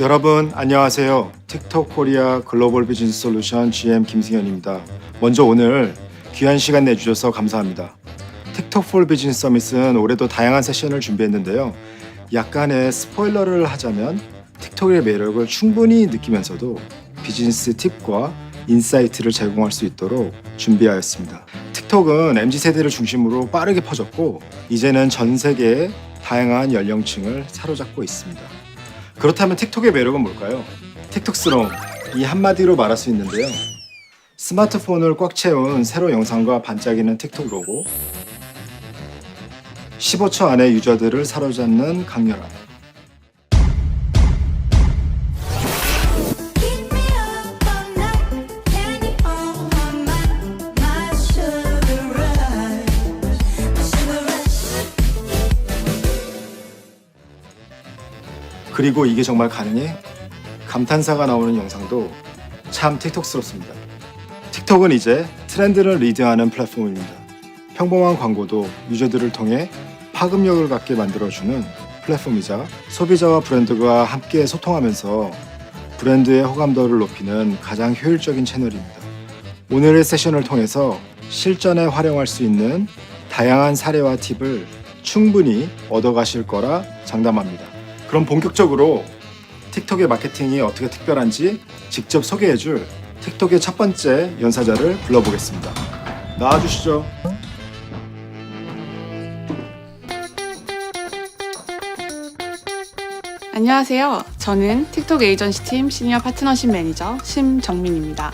여러분 안녕하세요. 틱톡 코리아 글로벌 비즈니스 솔루션 GM 김승현입니다. 먼저 오늘 귀한 시간 내주셔서 감사합니다. 틱톡 폴 비즈니스 서밋은 올해도 다양한 세션을 준비했는데요. 약간의 스포일러를 하자면 틱톡의 매력을 충분히 느끼면서도 비즈니스 팁과 인사이트를 제공할 수 있도록 준비하였습니다. 틱톡은 MZ세대를 중심으로 빠르게 퍼졌고 이제는 전 세계의 다양한 연령층을 사로잡고 있습니다. 그렇다면 틱톡의 매력은 뭘까요? 틱톡스러움, 이 한마디로 말할 수 있는데요. 스마트폰을 꽉 채운 세로 영상과 반짝이는 틱톡 로고, 15초 안에 유저들을 사로잡는 강렬함. 그리고 이게 정말 가능해? 감탄사가 나오는 영상도 참 틱톡스럽습니다. 틱톡은 이제 트렌드를 리드하는 플랫폼입니다. 평범한 광고도 유저들을 통해 파급력을 갖게 만들어주는 플랫폼이자 소비자와 브랜드가 함께 소통하면서 브랜드의 호감도를 높이는 가장 효율적인 채널입니다. 오늘의 세션을 통해서 실전에 활용할 수 있는 다양한 사례와 팁을 충분히 얻어가실 거라 장담합니다. 그럼 본격적으로 틱톡의 마케팅이 어떻게 특별한지 직접 소개해줄 틱톡의 첫 번째 연사자를 불러보겠습니다. 나와주시죠. 안녕하세요. 저는 틱톡 에이전시 팀 시니어 파트너십 매니저 심정민입니다.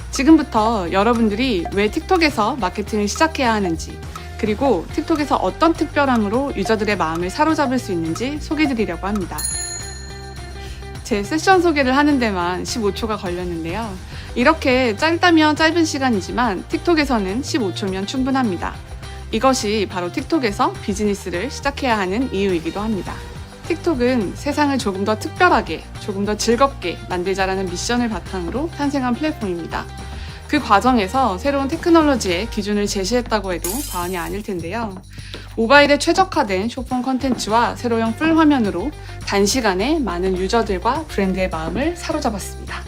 지금부터 여러분들이 왜 틱톡에서 마케팅을 시작해야 하는지, 그리고 틱톡에서 어떤 특별함으로 유저들의 마음을 사로잡을 수 있는지 소개해드리려고 합니다. 제 세션 소개를 하는 데만 15초가 걸렸는데요. 이렇게 짧다면 짧은 시간이지만 틱톡에서는 15초면 충분합니다. 이것이 바로 틱톡에서 비즈니스를 시작해야 하는 이유이기도 합니다. 틱톡은 세상을 조금 더 특별하게, 조금 더 즐겁게 만들자라는 미션을 바탕으로 탄생한 플랫폼입니다. 그 과정에서 새로운 테크놀로지의 기준을 제시했다고 해도 과언이 아닐 텐데요. 모바일에 최적화된 쇼폰 콘텐츠와 세로형 풀 화면으로 단시간에 많은 유저들과 브랜드의 마음을 사로잡았습니다.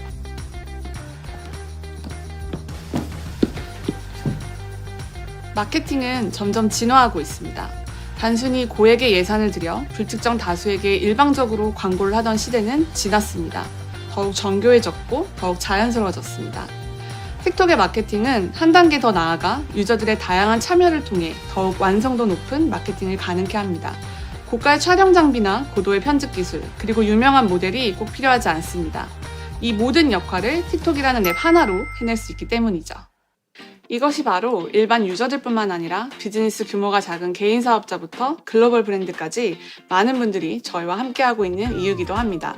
마케팅은 점점 진화하고 있습니다. 단순히 고액의 예산을 들여 불특정 다수에게 일방적으로 광고를 하던 시대는 지났습니다. 더욱 정교해졌고 더욱 자연스러워졌습니다. 틱톡의 마케팅은 한 단계 더 나아가 유저들의 다양한 참여를 통해 더욱 완성도 높은 마케팅을 가능케 합니다. 고가의 촬영 장비나 고도의 편집 기술, 그리고 유명한 모델이 꼭 필요하지 않습니다. 이 모든 역할을 틱톡이라는 앱 하나로 해낼 수 있기 때문이죠. 이것이 바로 일반 유저들뿐만 아니라 비즈니스 규모가 작은 개인 사업자부터 글로벌 브랜드까지 많은 분들이 저희와 함께하고 있는 이유이기도 합니다.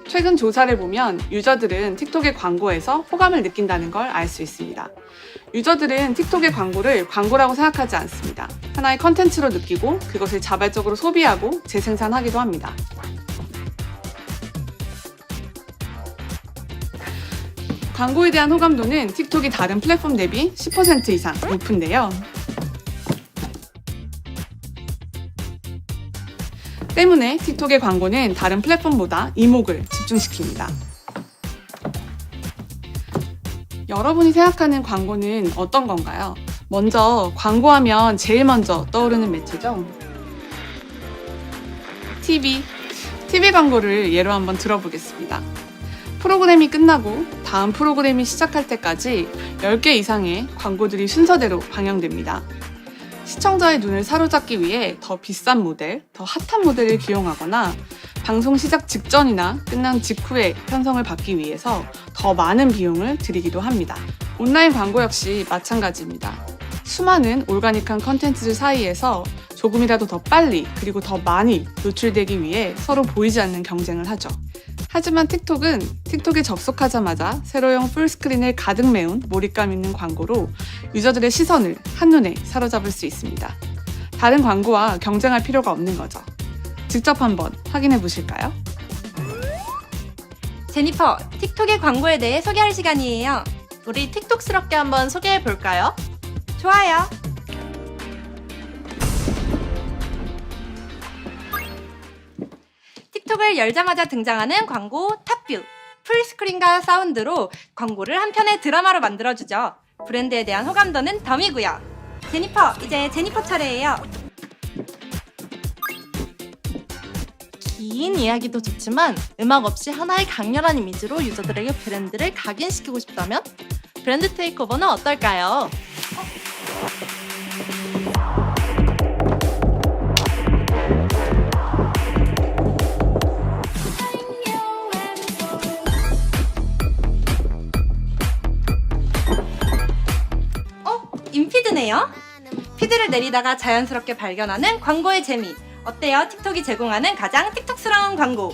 최근 조사를 보면 유저들은 틱톡의 광고에서 호감을 느낀다는 걸 알 수 있습니다. 유저들은 틱톡의 광고를 광고라고 생각하지 않습니다. 하나의 컨텐츠로 느끼고 그것을 자발적으로 소비하고 재생산하기도 합니다. 광고에 대한 호감도는 틱톡이 다른 플랫폼 대비 10% 이상 높은데요. 때문에 틱톡의 광고는 다른 플랫폼보다 이목을 집중시킵니다. 여러분이 생각하는 광고는 어떤 건가요? 먼저 광고하면 제일 먼저 떠오르는 매체죠? TV 광고를 예로 한번 들어보겠습니다. 프로그램이 끝나고 다음 프로그램이 시작할 때까지 10개 이상의 광고들이 순서대로 방영됩니다. 시청자의 눈을 사로잡기 위해 더 비싼 모델, 더 핫한 모델을 기용하거나 방송 시작 직전이나 끝난 직후에 편성을 받기 위해서 더 많은 비용을 들이기도 합니다. 온라인 광고 역시 마찬가지입니다. 수많은 올가닉한 컨텐츠들 사이에서 조금이라도 더 빨리 그리고 더 많이 노출되기 위해 서로 보이지 않는 경쟁을 하죠. 하지만 틱톡에 접속하자마자 세로형 풀스크린을 가득 메운 몰입감 있는 광고로 유저들의 시선을 한눈에 사로잡을 수 있습니다. 다른 광고와 경쟁할 필요가 없는 거죠. 직접 한번 확인해 보실까요? 제니퍼, 틱톡의 광고에 대해 소개할 시간이에요. 우리 틱톡스럽게 한번 소개해 볼까요? 좋아요. 틱톡을 열자마자 등장하는 광고 탑뷰. 풀스크린과 사운드로 광고를 한 편의 드라마로 만들어주죠. 브랜드에 대한 호감도는 덤이고요. 제니퍼, 이제 제니퍼 차례예요. 긴 이야기도 좋지만 음악 없이 하나의 강렬한 이미지로 유저들에게 브랜드를 각인시키고 싶다면 브랜드 테이크오버는 어떨까요? 인피드네요. 피드를 내리다가 자연스럽게 발견하는 광고의 재미. 어때요? 틱톡이 제공하는 가장 틱톡스러운 광고.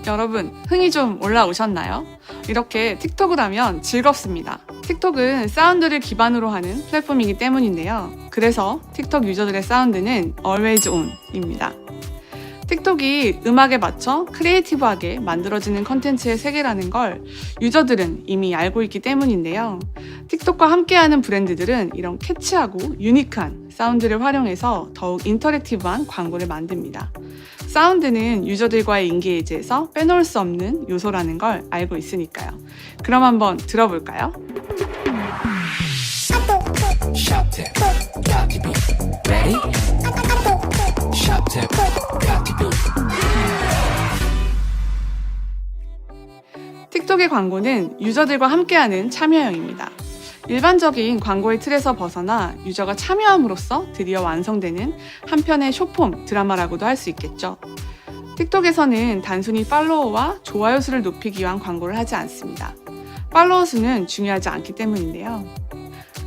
여러분, 흥이 좀 올라오셨나요? 이렇게 틱톡을 하면 즐겁습니다. 틱톡은 사운드를 기반으로 하는 플랫폼이기 때문인데요. 그래서 틱톡 유저들의 사운드는 always on입니다. 틱톡이 음악에 맞춰 크리에이티브하게 만들어지는 컨텐츠의 세계라는 걸 유저들은 이미 알고 있기 때문인데요. 틱톡과 함께하는 브랜드들은 이런 캐치하고 유니크한 사운드를 활용해서 더욱 인터랙티브한 광고를 만듭니다. 사운드는 유저들과의 인게이지에서 빼놓을 수 없는 요소라는 걸 알고 있으니까요. 그럼 한번 들어볼까요? Shop tip, got to be ready. Shop tip, got to be. 틱톡의 광고는 유저들과 함께하는 참여형입니다. 일반적인 광고의 틀에서 벗어나 유저가 참여함으로써 드디어 완성되는 한편의 숏폼 드라마라고도 할 수 있겠죠. 틱톡에서는 단순히 팔로워와 좋아요 수를 높이기 위한 광고를 하지 않습니다. 팔로워 수는 중요하지 않기 때문인데요.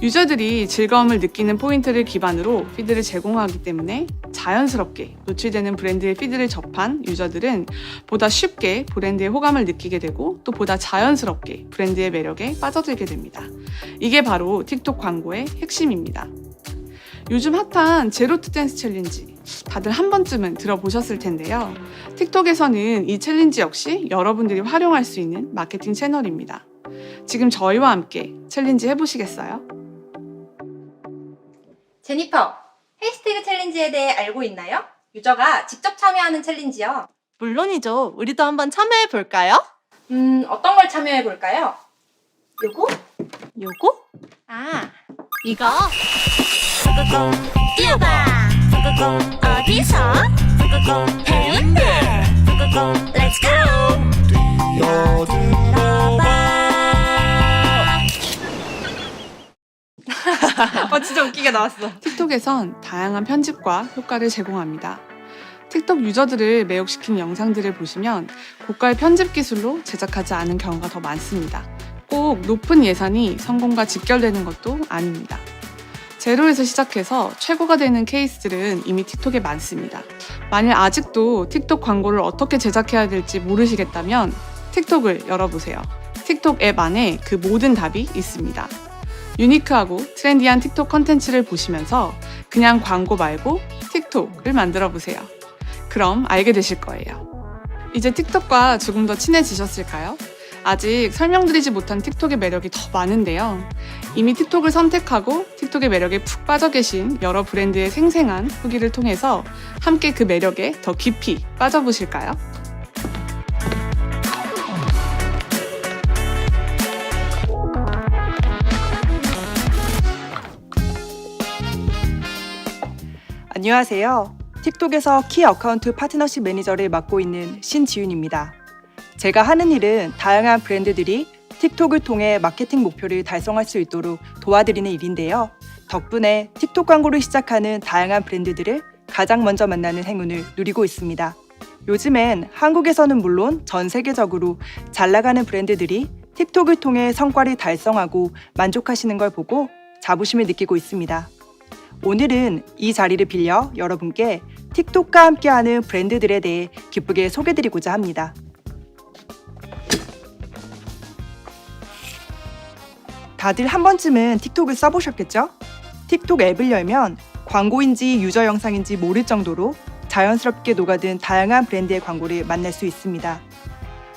유저들이 즐거움을 느끼는 포인트를 기반으로 피드를 제공하기 때문에 자연스럽게 노출되는 브랜드의 피드를 접한 유저들은 보다 쉽게 브랜드의 호감을 느끼게 되고 또 보다 자연스럽게 브랜드의 매력에 빠져들게 됩니다. 이게 바로 틱톡 광고의 핵심입니다. 요즘 핫한 제로 투 댄스 챌린지 다들 한 번쯤은 들어보셨을 텐데요. 틱톡에서는 이 챌린지 역시 여러분들이 활용할 수 있는 마케팅 채널입니다. 지금 저희와 함께 챌린지 해보시겠어요? 제니퍼, 해시태그 챌린지에 대해 알고 있나요? 유저가 직접 참여하는 챌린지요. 물론이죠. 우리도 한번 참여해 볼까요? 어떤 걸 참여해 볼까요? 요거? 요거? 아, 이거? 꾹꾹 뛰어봐 꾹꾹 어디서 꾹꾹 해운대 꾹꾹 Let's go 뛰어들어봐 진짜 웃기게 나왔어. 틱톡에선 다양한 편집과 효과를 제공합니다. 틱톡 유저들을 매혹시킨 영상들을 보시면 고가의 편집 기술로 제작하지 않은 경우가 더 많습니다. 꼭 높은 예산이 성공과 직결되는 것도 아닙니다. 제로에서 시작해서 최고가 되는 케이스들은 이미 틱톡에 많습니다. 만일 아직도 틱톡 광고를 어떻게 제작해야 될지 모르시겠다면 틱톡을 열어보세요. 틱톡 앱 안에 그 모든 답이 있습니다. 유니크하고 트렌디한 틱톡 컨텐츠를 보시면서 그냥 광고 말고 틱톡을 만들어 보세요. 그럼 알게 되실 거예요. 이제 틱톡과 조금 더 친해지셨을까요? 아직 설명드리지 못한 틱톡의 매력이 더 많은데요. 이미 틱톡을 선택하고 틱톡의 매력에 푹 빠져 계신 여러 브랜드의 생생한 후기를 통해서 함께 그 매력에 더 깊이 빠져보실까요? 안녕하세요. 틱톡에서 키 어카운트 파트너십 매니저를 맡고 있는 신지윤입니다. 제가 하는 일은 다양한 브랜드들이 틱톡을 통해 마케팅 목표를 달성할 수 있도록 도와드리는 일인데요. 덕분에 틱톡 광고를 시작하는 다양한 브랜드들을 가장 먼저 만나는 행운을 누리고 있습니다. 요즘엔 한국에서는 물론 전 세계적으로 잘 나가는 브랜드들이 틱톡을 통해 성과를 달성하고 만족하시는 걸 보고 자부심을 느끼고 있습니다. 오늘은 이 자리를 빌려 여러분께 틱톡과 함께하는 브랜드들에 대해 기쁘게 소개드리고자 합니다. 다들 한 번쯤은 틱톡을 써보셨겠죠? 틱톡 앱을 열면 광고인지 유저 영상인지 모를 정도로 자연스럽게 녹아든 다양한 브랜드의 광고를 만날 수 있습니다.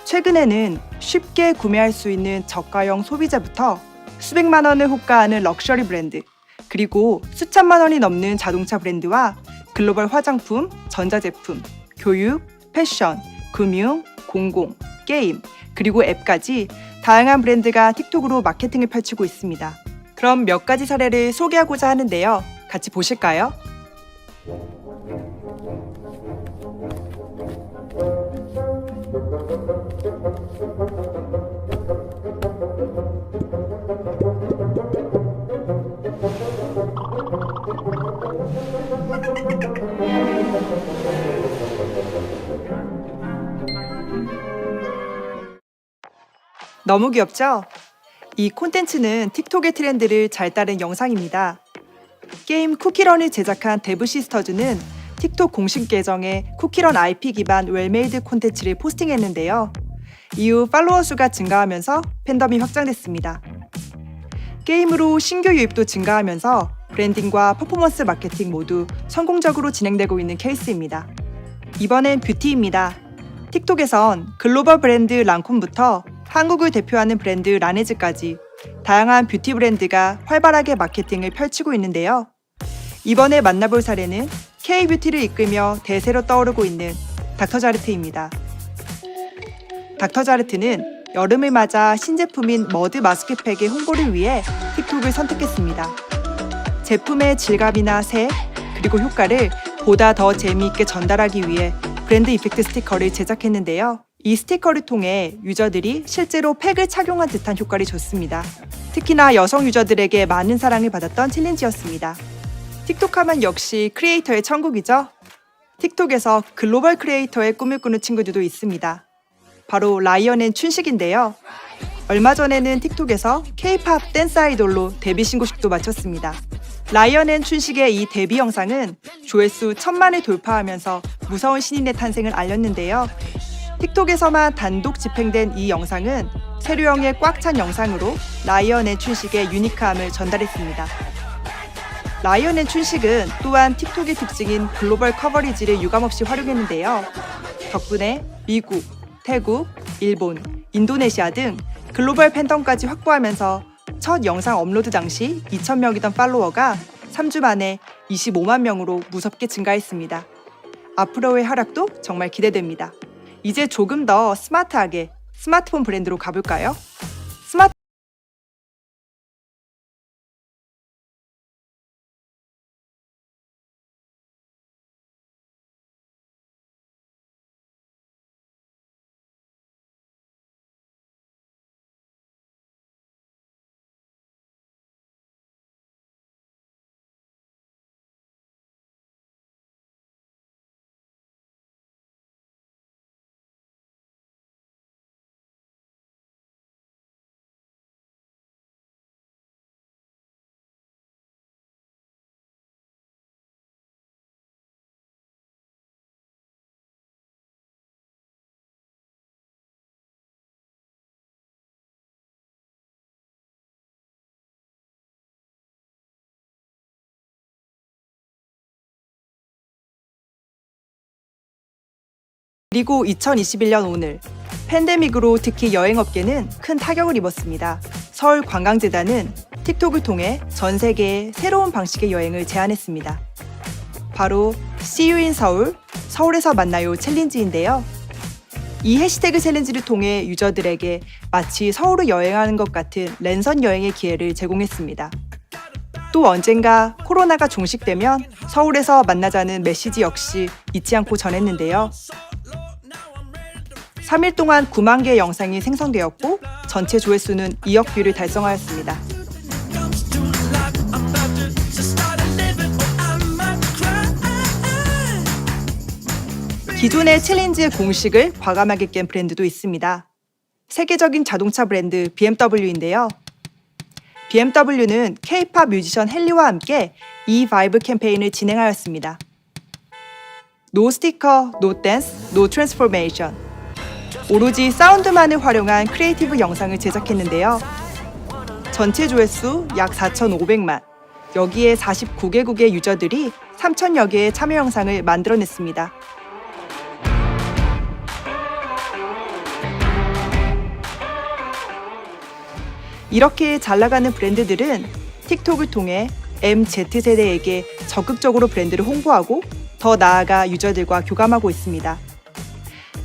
최근에는 쉽게 구매할 수 있는 저가형 소비재부터 수백만 원을 호가하는 럭셔리 브랜드, 그리고 수천만 원이 넘는 자동차 브랜드와 글로벌 화장품, 전자제품, 교육, 패션, 금융, 공공, 게임, 그리고 앱까지 다양한 브랜드가 틱톡으로 마케팅을 펼치고 있습니다. 그럼 몇 가지 사례를 소개하고자 하는데요. 같이 보실까요? 너무 귀엽죠? 이 콘텐츠는 틱톡의 트렌드를 잘 따른 영상입니다. 게임 쿠키런을 제작한 데브시스터즈는 틱톡 공식 계정에 쿠키런 IP 기반 웰메이드 콘텐츠를 포스팅했는데요. 이후 팔로워 수가 증가하면서 팬덤이 확장됐습니다. 게임으로 신규 유입도 증가하면서 브랜딩과 퍼포먼스 마케팅 모두 성공적으로 진행되고 있는 케이스입니다. 이번엔 뷰티입니다. 틱톡에선 글로벌 브랜드 랑콤부터 한국을 대표하는 브랜드 라네즈까지 다양한 뷰티 브랜드가 활발하게 마케팅을 펼치고 있는데요. 이번에 만나볼 사례는 K-뷰티를 이끌며 대세로 떠오르고 있는 닥터자르트입니다. 닥터자르트는 여름을 맞아 신제품인 머드 마스크팩의 홍보를 위해 틱톡을 선택했습니다. 제품의 질감이나 색, 그리고 효과를 보다 더 재미있게 전달하기 위해 브랜드 이펙트 스티커를 제작했는데요. 이 스티커를 통해 유저들이 실제로 팩을 착용한 듯한 효과를 줬습니다. 특히나 여성 유저들에게 많은 사랑을 받았던 챌린지였습니다. 틱톡 하면 역시 크리에이터의 천국이죠? 틱톡에서 글로벌 크리에이터의 꿈을 꾸는 친구들도 있습니다. 바로 라이언 앤 춘식인데요. 얼마 전에는 틱톡에서 K-팝 댄스 아이돌로 데뷔 신고식도 마쳤습니다. 라이언 앤 춘식의 이 데뷔 영상은 조회수 1000만을 돌파하면서 무서운 신인의 탄생을 알렸는데요. 틱톡에서만 단독 집행된 이 영상은 세류형의 꽉 찬 영상으로 라이언 앤 춘식의 유니크함을 전달했습니다. 라이언 앤 춘식은 또한 틱톡의 특징인 글로벌 커버리지를 유감없이 활용했는데요. 덕분에 미국, 태국, 일본, 인도네시아 등 글로벌 팬덤까지 확보하면서 첫 영상 업로드 당시 2,000명이던 팔로워가 3주 만에 25만 명으로 무섭게 증가했습니다. 앞으로의 활약도 정말 기대됩니다. 이제 조금 더 스마트하게 스마트폰 브랜드로 가볼까요? 그리고 2021년 오늘 팬데믹으로 특히 여행업계는 큰 타격을 입었습니다. 서울관광재단은 틱톡을 통해 전 세계에 새로운 방식의 여행을 제안했습니다. 바로 See You in 서울, 서울에서 만나요 챌린지인데요. 이 해시태그 챌린지를 통해 유저들에게 마치 서울을 여행하는 것 같은 랜선 여행의 기회를 제공했습니다. 또 언젠가 코로나가 종식되면 서울에서 만나자는 메시지 역시 잊지 않고 전했는데요. 3일 동안 9만 개의 영상이 생성되었고 전체 조회수는 2억 뷰를 달성하였습니다. 기존의 챌린지의 공식을 과감하게 깬 브랜드도 있습니다. 세계적인 자동차 브랜드 BMW인데요. BMW는 K-팝 뮤지션 헨리와 함께 이 바이브 캠페인을 진행하였습니다. No 스티커, no 댄스, no 트랜스포메이션. 오로지 사운드만을 활용한 크리에이티브 영상을 제작했는데요. 전체 조회수 약 4,500만, 여기에 49개국의 유저들이 3,000여 개의 참여 영상을 만들어냈습니다. 이렇게 잘나가는 브랜드들은 틱톡을 통해 MZ세대에게 적극적으로 브랜드를 홍보하고 더 나아가 유저들과 교감하고 있습니다.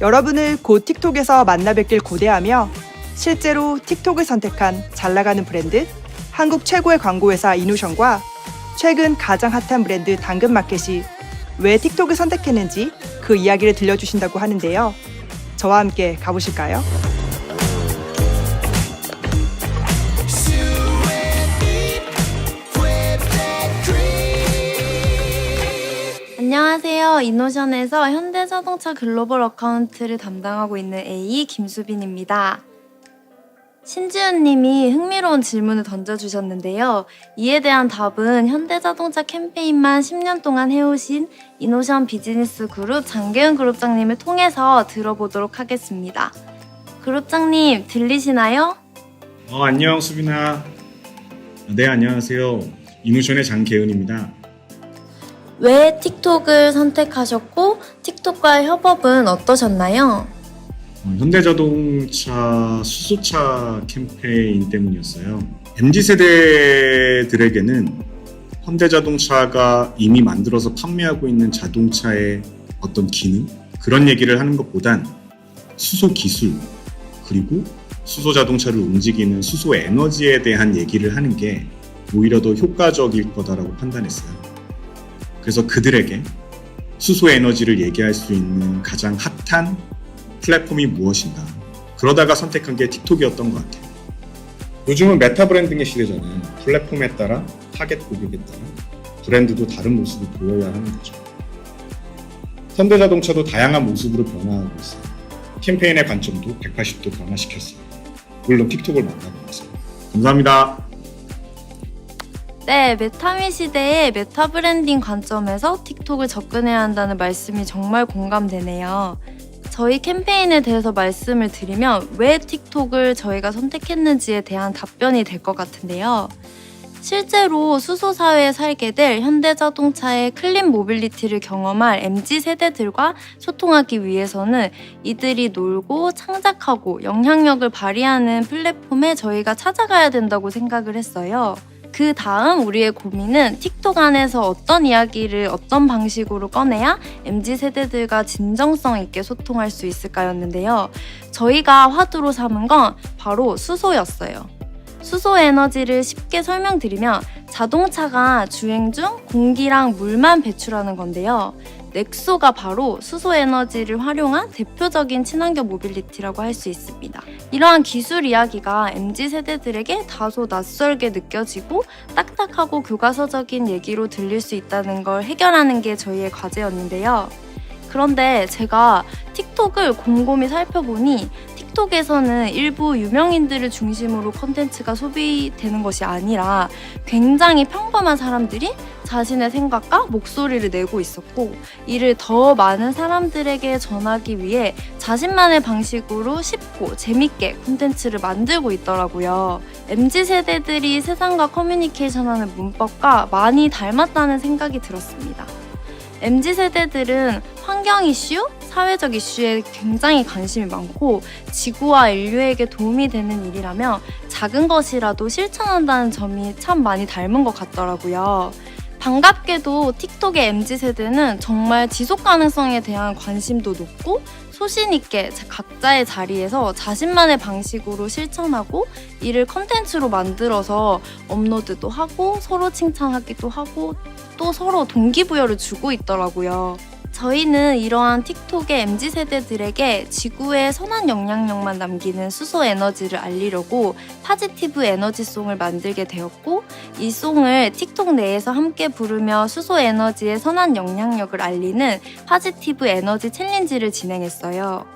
여러분을 곧 틱톡에서 만나 뵙길 고대하며 실제로 틱톡을 선택한 잘나가는 브랜드, 한국 최고의 광고회사 이노션과 최근 가장 핫한 브랜드 당근마켓이 왜 틱톡을 선택했는지 그 이야기를 들려주신다고 하는데요. 저와 함께 가보실까요? 안녕하세요. 이노션에서 현대자동차 글로벌 어카운트를 담당하고 있는 A 김수빈입니다. 신지은님이 흥미로운 질문을 던져주셨는데요. 이에 대한 답은 현대자동차 캠페인만 10년 동안 해오신 이노션 비즈니스 그룹 장계은 그룹장님을 통해서 들어보도록 하겠습니다. 그룹장님 들리시나요? 안녕 수빈아. 네, 안녕하세요. 이노션의 장계은입니다. 왜 틱톡을 선택하셨고 틱톡과의 협업은 어떠셨나요? 현대자동차 수소차 캠페인 때문이었어요. MZ세대들에게는 현대자동차가 이미 만들어서 판매하고 있는 자동차의 어떤 기능? 그런 얘기를 하는 것보단 수소 기술, 그리고 수소 자동차를 움직이는 수소 에너지에 대한 얘기를 하는 게 오히려 더 효과적일 거다라고 판단했어요. 그래서 그들에게 수소 에너지를 얘기할 수 있는 가장 핫한 플랫폼이 무엇인가. 그러다가 선택한 게 틱톡이었던 것 같아요. 요즘은 메타 브랜딩의 시대잖아요. 플랫폼에 따라, 타겟 고객에 따라 브랜드도 다른 모습을 보여야 하는 거죠. 현대자동차도 다양한 모습으로 변화하고 있어요. 캠페인의 관점도 180도 변화시켰어요. 물론 틱톡을 만나보면서. 감사합니다. 네, 메타미 시대의 메타 브랜딩 관점에서 틱톡을 접근해야 한다는 말씀이 정말 공감되네요. 저희 캠페인에 대해서 말씀을 드리면 왜 틱톡을 저희가 선택했는지에 대한 답변이 될 것 같은데요. 실제로 수소사회에 살게 될 현대자동차의 클린 모빌리티를 경험할 MZ세대들과 소통하기 위해서는 이들이 놀고 창작하고 영향력을 발휘하는 플랫폼에 저희가 찾아가야 된다고 생각을 했어요. 그 다음 우리의 고민은 틱톡 안에서 어떤 이야기를 어떤 방식으로 꺼내야 MZ세대들과 진정성 있게 소통할 수 있을까였는데요. 저희가 화두로 삼은 건 바로 수소였어요. 수소 에너지를 쉽게 설명드리면 자동차가 주행 중 공기랑 물만 배출하는 건데요. 넥소가 바로 수소 에너지를 활용한 대표적인 친환경 모빌리티라고 할 수 있습니다. 이러한 기술 이야기가 MZ세대들에게 다소 낯설게 느껴지고 딱딱하고 교과서적인 얘기로 들릴 수 있다는 걸 해결하는 게 저희의 과제였는데요. 그런데 제가 틱톡을 곰곰이 살펴보니 틱톡에서는 일부 유명인들을 중심으로 콘텐츠가 소비되는 것이 아니라 굉장히 평범한 사람들이 자신의 생각과 목소리를 내고 있었고, 이를 더 많은 사람들에게 전하기 위해 자신만의 방식으로 쉽고 재밌게 콘텐츠를 만들고 있더라고요. MZ세대들이 세상과 커뮤니케이션하는 문법과 많이 닮았다는 생각이 들었습니다. MZ세대들은 환경 이슈, 사회적 이슈에 굉장히 관심이 많고 지구와 인류에게 도움이 되는 일이라면 작은 것이라도 실천한다는 점이 참 많이 닮은 것 같더라고요. 반갑게도 틱톡의 MZ세대는 정말 지속 가능성에 대한 관심도 높고 소신 있게 각자의 자리에서 자신만의 방식으로 실천하고 이를 컨텐츠로 만들어서 업로드도 하고 서로 칭찬하기도 하고 또 서로 동기부여를 주고 있더라고요. 저희는 이러한 틱톡의 MZ세대들에게 지구에 선한 영향력만 남기는 수소 에너지를 알리려고 파지티브 에너지송을 만들게 되었고, 이 송을 틱톡 내에서 함께 부르며 수소 에너지의 선한 영향력을 알리는 파지티브 에너지 챌린지를 진행했어요.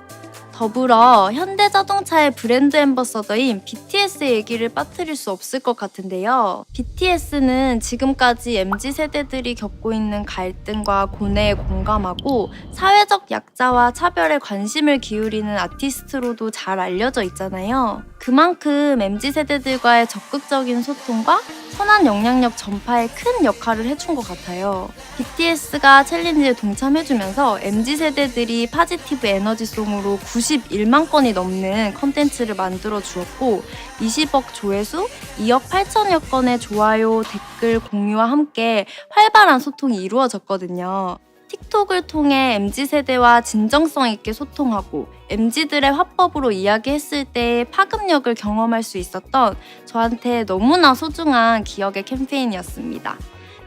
더불어 현대자동차의 브랜드 앰버서더인 BTS 얘기를 빠뜨릴 수 없을 것 같은데요. BTS는 지금까지 MZ세대들이 겪고 있는 갈등과 고뇌에 공감하고 사회적 약자와 차별에 관심을 기울이는 아티스트로도 잘 알려져 있잖아요. 그만큼 MZ세대들과의 적극적인 소통과 선한 영향력 전파에 큰 역할을 해준 것 같아요. BTS가 챌린지에 동참해주면서 MZ세대들이 파지티브 에너지송으로 91만 건이 넘는 컨텐츠를 만들어 주었고 20억 조회수, 2억 8천여 건의 좋아요, 댓글, 공유와 함께 활발한 소통이 이루어졌거든요. 틱톡을 통해 MZ세대와 진정성 있게 소통하고 MZ들의 화법으로 이야기했을 때의 파급력을 경험할 수 있었던 저한테 너무나 소중한 기억의 캠페인이었습니다.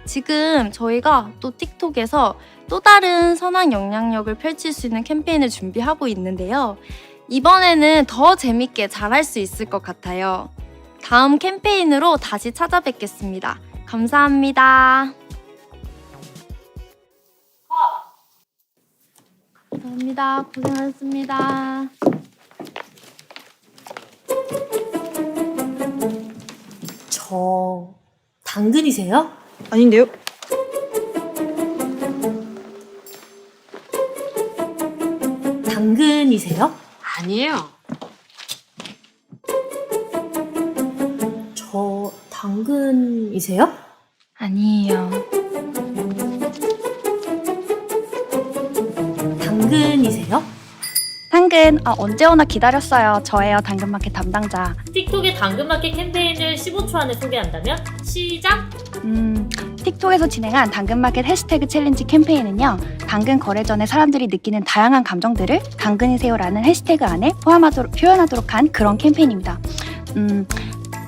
지금 저희가 또 틱톡에서 또 다른 선한 영향력을 펼칠 수 있는 캠페인을 준비하고 있는데요. 이번에는 더 재밌게 잘할 수 있을 것 같아요. 다음 캠페인으로 다시 찾아뵙겠습니다. 감사합니다. 감사합니다. 고생하셨습니다. 저 당근이세요? 아닌데요? 당근이세요? 아니에요. 저 당근이세요? 아니에요. 당근이세요? 당근, 언제 오나 기다렸어요. 저예요, 당근마켓 담당자. 틱톡의 당근마켓 캠페인을 15초 안에 소개한다면 시작! 틱톡에서 진행한 당근마켓 해시태그 챌린지 캠페인은요, 당근 거래 전에 사람들이 느끼는 다양한 감정들을 당근이세요라는 해시태그 안에 표현하도록 한 그런 캠페인입니다.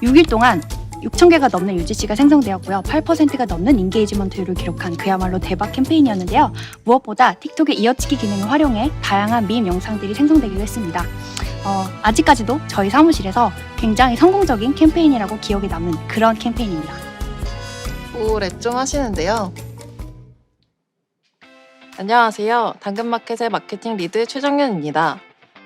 6일 동안 6,000개가 넘는 UGC가 생성되었고요. 8%가 넘는 인게이지먼트율을 기록한 그야말로 대박 캠페인이었는데요. 무엇보다 틱톡의 이어치기 기능을 활용해 다양한 밈 영상들이 생성되기도 했습니다. 아직까지도 저희 사무실에서 굉장히 성공적인 캠페인이라고 기억에 남는 그런 캠페인입니다. 랩 좀 하시는데요. 안녕하세요. 당근마켓의 마케팅 리드 최정윤입니다.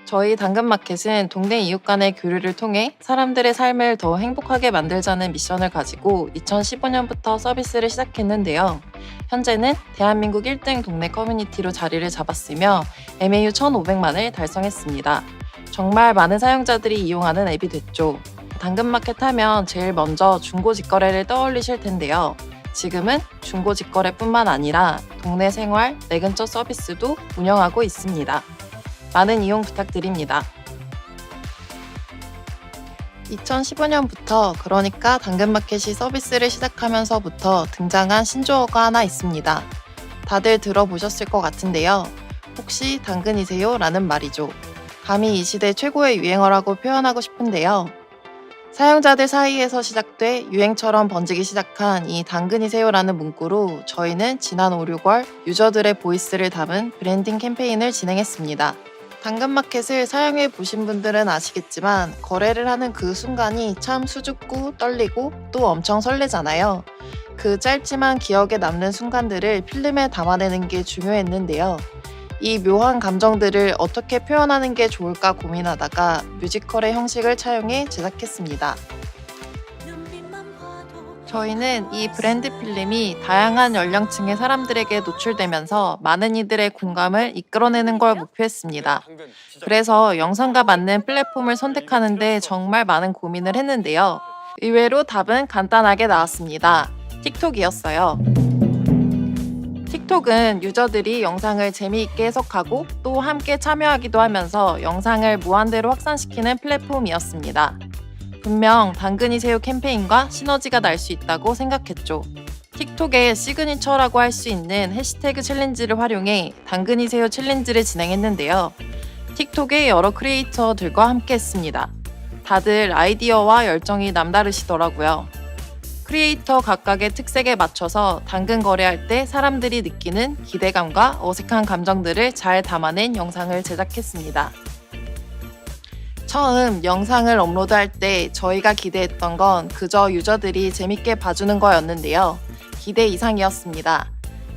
저희 당근마켓은 동네 이웃 간의 교류를 통해 사람들의 삶을 더 행복하게 만들자는 미션을 가지고 2015년부터 서비스를 시작했는데요. 현재는 대한민국 1등 동네 커뮤니티로 자리를 잡았으며 MAU 1,500만을 달성했습니다. 정말 많은 사용자들이 이용하는 앱이 됐죠. 당근마켓 하면 제일 먼저 중고 직거래를 떠올리실 텐데요. 지금은 중고 직거래뿐만 아니라 동네 생활, 내 근처 서비스도 운영하고 있습니다. 많은 이용 부탁드립니다. 2015년부터 그러니까 당근마켓이 서비스를 시작하면서부터 등장한 신조어가 하나 있습니다. 다들 들어보셨을 것 같은데요. 혹시 당근이세요? 라는 말이죠. 감히 이 시대 최고의 유행어라고 표현하고 싶은데요. 사용자들 사이에서 시작돼 유행처럼 번지기 시작한 이 당근이세요라는 문구로 저희는 지난 5, 6월 유저들의 보이스를 담은 브랜딩 캠페인을 진행했습니다. 당근마켓을 사용해 보신 분들은 아시겠지만 거래를 하는 그 순간이 참 수줍고 떨리고 또 엄청 설레잖아요. 그 짧지만 기억에 남는 순간들을 필름에 담아내는 게 중요했는데요. 이 묘한 감정들을 어떻게 표현하는 게 좋을까 고민하다가 뮤지컬의 형식을 차용해 제작했습니다. 저희는 이 브랜드 필름이 다양한 연령층의 사람들에게 노출되면서 많은 이들의 공감을 이끌어내는 걸 목표했습니다. 그래서 영상과 맞는 플랫폼을 선택하는 데 정말 많은 고민을 했는데요. 의외로 답은 간단하게 나왔습니다. 틱톡이었어요. 틱톡은 유저들이 영상을 재미있게 해석하고 또 함께 참여하기도 하면서 영상을 무한대로 확산시키는 플랫폼이었습니다. 분명 당근이세요 캠페인과 시너지가 날 수 있다고 생각했죠. 틱톡의 시그니처라고 할 수 있는 해시태그 챌린지를 활용해 당근이세요 챌린지를 진행했는데요. 틱톡의 여러 크리에이터들과 함께 했습니다. 다들 아이디어와 열정이 남다르시더라고요. 크리에이터 각각의 특색에 맞춰서 당근 거래할 때 사람들이 느끼는 기대감과 어색한 감정들을 잘 담아낸 영상을 제작했습니다. 처음 영상을 업로드할 때 저희가 기대했던 건 그저 유저들이 재밌게 봐주는 거였는데요. 기대 이상이었습니다.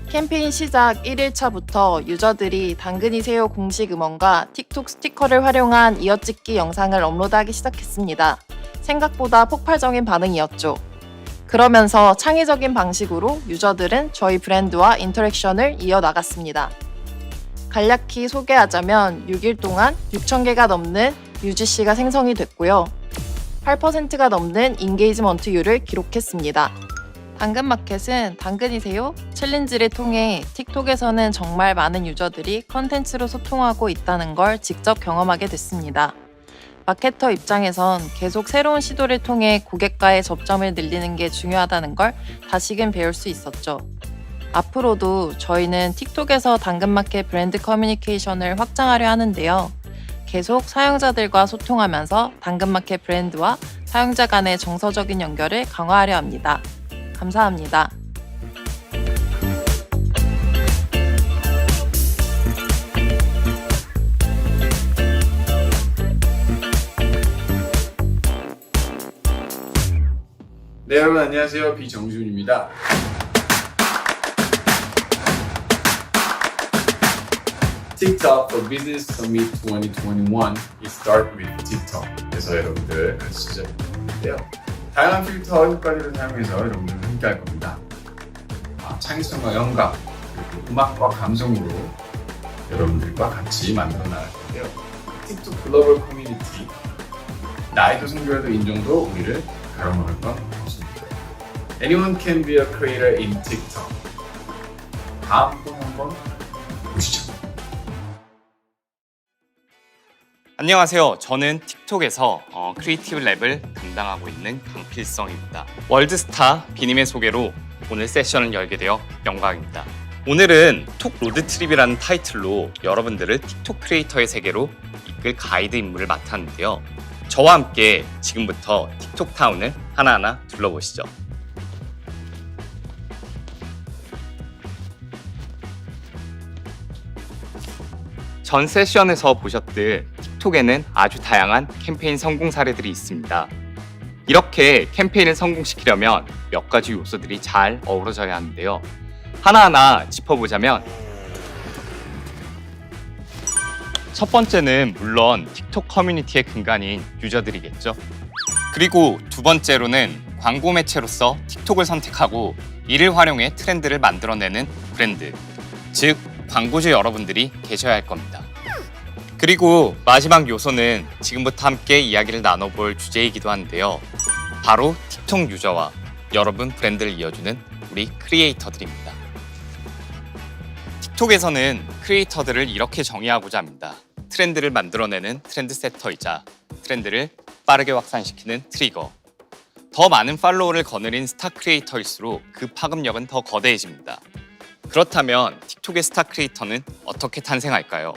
캠페인 시작 1일차부터 유저들이 당근이세요 공식 음원과 틱톡 스티커를 활용한 이어찍기 영상을 업로드하기 시작했습니다. 생각보다 폭발적인 반응이었죠. 그러면서 창의적인 방식으로 유저들은 저희 브랜드와 인터랙션을 이어나갔습니다. 간략히 소개하자면 6일 동안 6,000개가 넘는 UGC가 생성이 됐고요. 8%가 넘는 인게이지먼트율을 기록했습니다. 당근마켓은 당근이세요? 챌린지를 통해 틱톡에서는 정말 많은 유저들이 컨텐츠로 소통하고 있다는 걸 직접 경험하게 됐습니다. 마케터 입장에선 계속 새로운 시도를 통해 고객과의 접점을 늘리는 게 중요하다는 걸 다시금 배울 수 있었죠. 앞으로도 저희는 틱톡에서 당근마켓 브랜드 커뮤니케이션을 확장하려 하는데요. 계속 사용자들과 소통하면서 당근마켓 브랜드와 사용자 간의 정서적인 연결을 강화하려 합니다. 감사합니다. 네, 여러분 안녕하세요. 비정준입니다. TikTok for Business Summit 2021 is Start with TikTok. 그래서 여러분들 같이 시작해보는데요. 다양한 필터 효과들을 사용해서 여러분들 함께 할 겁니다. 창의성과 영감, 그리고 음악과 감성으로 여러분들과 같이 만들어 나갈 건데요. 틱톡 글로벌 커뮤니티, 나이도 성별도 인종도 우리를 가로막을 건 없습니다. Anyone can be a creator in TikTok. 다음 분 한번 보시죠. 안녕하세요. 저는 틱톡에서 크리에이티브 랩을 담당하고 있는 강필성입니다. 월드스타 비님의 소개로 오늘 세션을 열게 되어 영광입니다. 오늘은 톡 로드트립이라는 타이틀로 여러분들을 틱톡 크리에이터의 세계로 이끌 가이드 임무를 맡았는데요. 저와 함께 지금부터 틱톡 타운을 하나하나 둘러보시죠. 전 세션에서 보셨듯 틱톡에는 아주 다양한 캠페인 성공 사례들이 있습니다. 이렇게 캠페인을 성공시키려면 몇 가지 요소들이 잘 어우러져야 하는데요. 하나하나 짚어보자면 첫 번째는 물론 틱톡 커뮤니티의 근간인 유저들이겠죠. 그리고 두 번째로는 광고 매체로서 틱톡을 선택하고 이를 활용해 트렌드를 만들어내는 브랜드, 즉 광고주 여러분들이 계셔야 할 겁니다. 그리고 마지막 요소는 지금부터 함께 이야기를 나눠볼 주제이기도 한데요. 바로 틱톡 유저와 여러분 브랜드를 이어주는 우리 크리에이터들입니다. 틱톡에서는 크리에이터들을 이렇게 정의하고자 합니다. 트렌드를 만들어내는 트렌드 세터이자 트렌드를 빠르게 확산시키는 트리거. 더 많은 팔로워를 거느린 스타 크리에이터일수록 그 파급력은 더 거대해집니다. 그렇다면 틱톡의 스타 크리에이터는 어떻게 탄생할까요?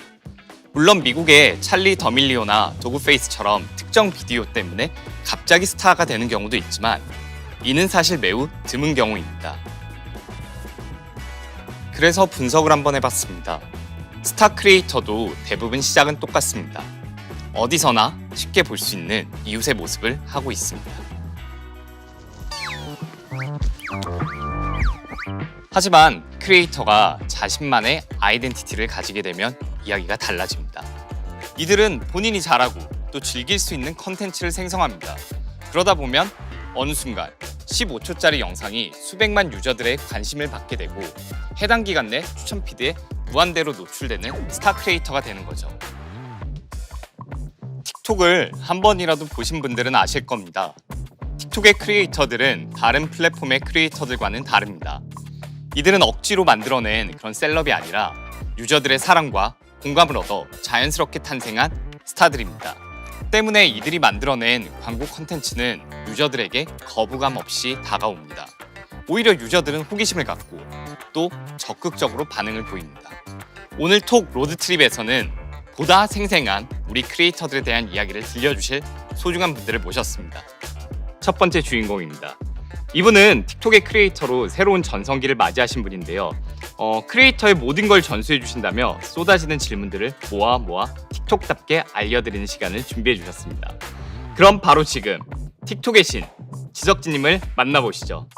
물론 미국의 찰리 더밀리오나 도그페이스처럼 특정 비디오 때문에 갑자기 스타가 되는 경우도 있지만 이는 사실 매우 드문 경우입니다. 그래서 분석을 한번 해봤습니다. 스타 크리에이터도 대부분 시작은 똑같습니다. 어디서나 쉽게 볼 수 있는 이웃의 모습을 하고 있습니다. 하지만 크리에이터가 자신만의 아이덴티티를 가지게 되면 이야기가 달라집니다. 이들은 본인이 잘하고 또 즐길 수 있는 컨텐츠를 생성합니다. 그러다 보면 어느 순간 15초짜리 영상이 수백만 유저들의 관심을 받게 되고 해당 기간 내 추천 피드에 무한대로 노출되는 스타 크리에이터가 되는 거죠. 틱톡을 한 번이라도 보신 분들은 아실 겁니다. 틱톡의 크리에이터들은 다른 플랫폼의 크리에이터들과는 다릅니다. 이들은 억지로 만들어낸 그런 셀럽이 아니라 유저들의 사랑과 공감을 얻어 자연스럽게 탄생한 스타들입니다. 때문에 이들이 만들어낸 광고 콘텐츠는 유저들에게 거부감 없이 다가옵니다. 오히려 유저들은 호기심을 갖고 또 적극적으로 반응을 보입니다. 오늘 톡 로드트립에서는 보다 생생한 우리 크리에이터들에 대한 이야기를 들려주실 소중한 분들을 모셨습니다. 첫 번째 주인공입니다. 이분은 틱톡의 크리에이터로 새로운 전성기를 맞이하신 분인데요. 크리에이터의 모든 걸 전수해 주신다며 쏟아지는 질문들을 모아 틱톡답게 알려드리는 시간을 준비해 주셨습니다. 그럼 바로 지금 틱톡의 신 지석진님을 만나보시죠.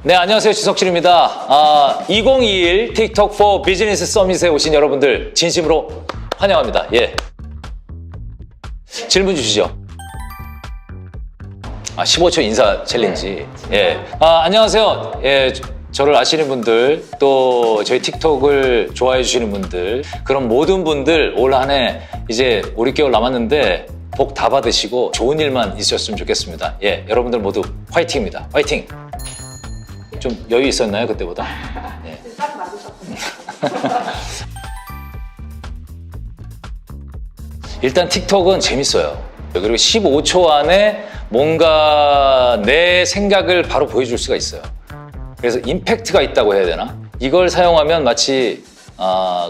네, 안녕하세요. 지석진입니다. 2021 틱톡 for 비즈니스 서밋에 오신 여러분들 진심으로 환영합니다. 예. 질문 주시죠. 15초 인사 챌린지. 예. 안녕하세요. 예. 저를 아시는 분들, 또 저희 틱톡을 좋아해 주시는 분들, 그런 모든 분들 올 한 해 이제 5개월 남았는데 복 다 받으시고 좋은 일만 있으셨으면 좋겠습니다. 예. 여러분들 모두 화이팅입니다. 화이팅! 좀 여유 있었나요, 그때보다? 예. 딱 맞으셨군요. 일단 틱톡은 재밌어요. 그리고 15초 안에 뭔가 내 생각을 바로 보여줄 수가 있어요. 그래서 임팩트가 있다고 해야 되나? 이걸 사용하면 마치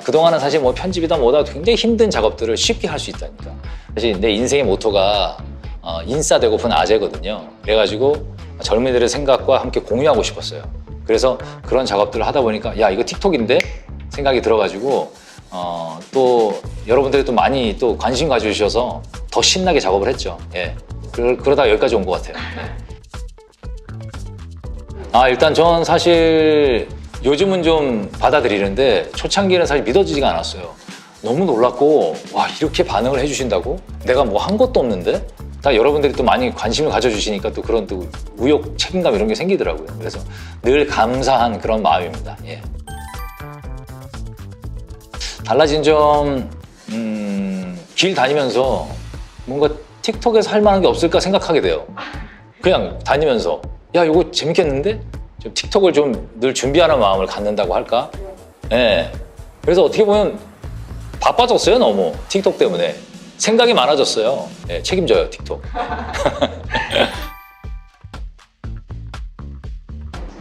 그동안은 사실 뭐 편집이다 뭐다 굉장히 힘든 작업들을 쉽게 할 수 있다니까. 사실 내 인생의 모토가 인싸되고픈 아재거든요. 그래가지고 젊은이들의 생각과 함께 공유하고 싶었어요. 그래서 그런 작업들을 하다 보니까 야 이거 틱톡인데 생각이 들어가지고 또 여러분들이 또 많이 또 관심 가져주셔서 더 신나게 작업을 했죠. 예. 그러다 여기까지 온 것 같아요. 예. 일단 전 사실 요즘은 좀 받아들이는데 초창기는 사실 믿어지지가 않았어요. 너무 놀랐고 와 이렇게 반응을 해주신다고? 내가 뭐 한 것도 없는데? 다 여러분들이 또 많이 관심을 가져주시니까 또 그런 또 우욕, 책임감 이런 게 생기더라고요. 그래서 늘 감사한 그런 마음입니다. 예. 달라진 점, 길 다니면서 뭔가 틱톡에서 할 만한 게 없을까 생각하게 돼요. 그냥 다니면서 야 이거 재밌겠는데? 좀 틱톡을 좀 늘 준비하는 마음을 갖는다고 할까? 예. 그래서 어떻게 보면 바빠졌어요 너무 틱톡 때문에. 생각이 많아졌어요. 네, 책임져요, 틱톡.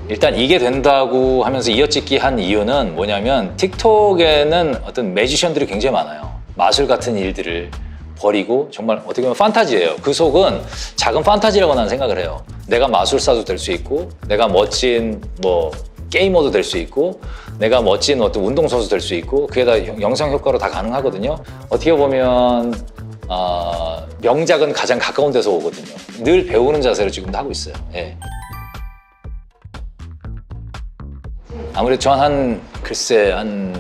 일단 이게 된다고 하면서 이어찍기 한 이유는 뭐냐면 틱톡에는 어떤 매지션들이 굉장히 많아요. 마술 같은 일들을 벌이고 정말 어떻게 보면 판타지예요. 그 속은 작은 판타지라고 나는 생각을 해요. 내가 마술사도 될 수 있고 내가 멋진 뭐 게이머도 될 수 있고 내가 멋진 어떤 운동선수 될 수 있고 그게 다 영상 효과로 다 가능하거든요. 어떻게 보면 명작은 가장 가까운 데서 오거든요. 늘 배우는 자세로 지금도 하고 있어요. 예. 아무래도 전 글쎄 한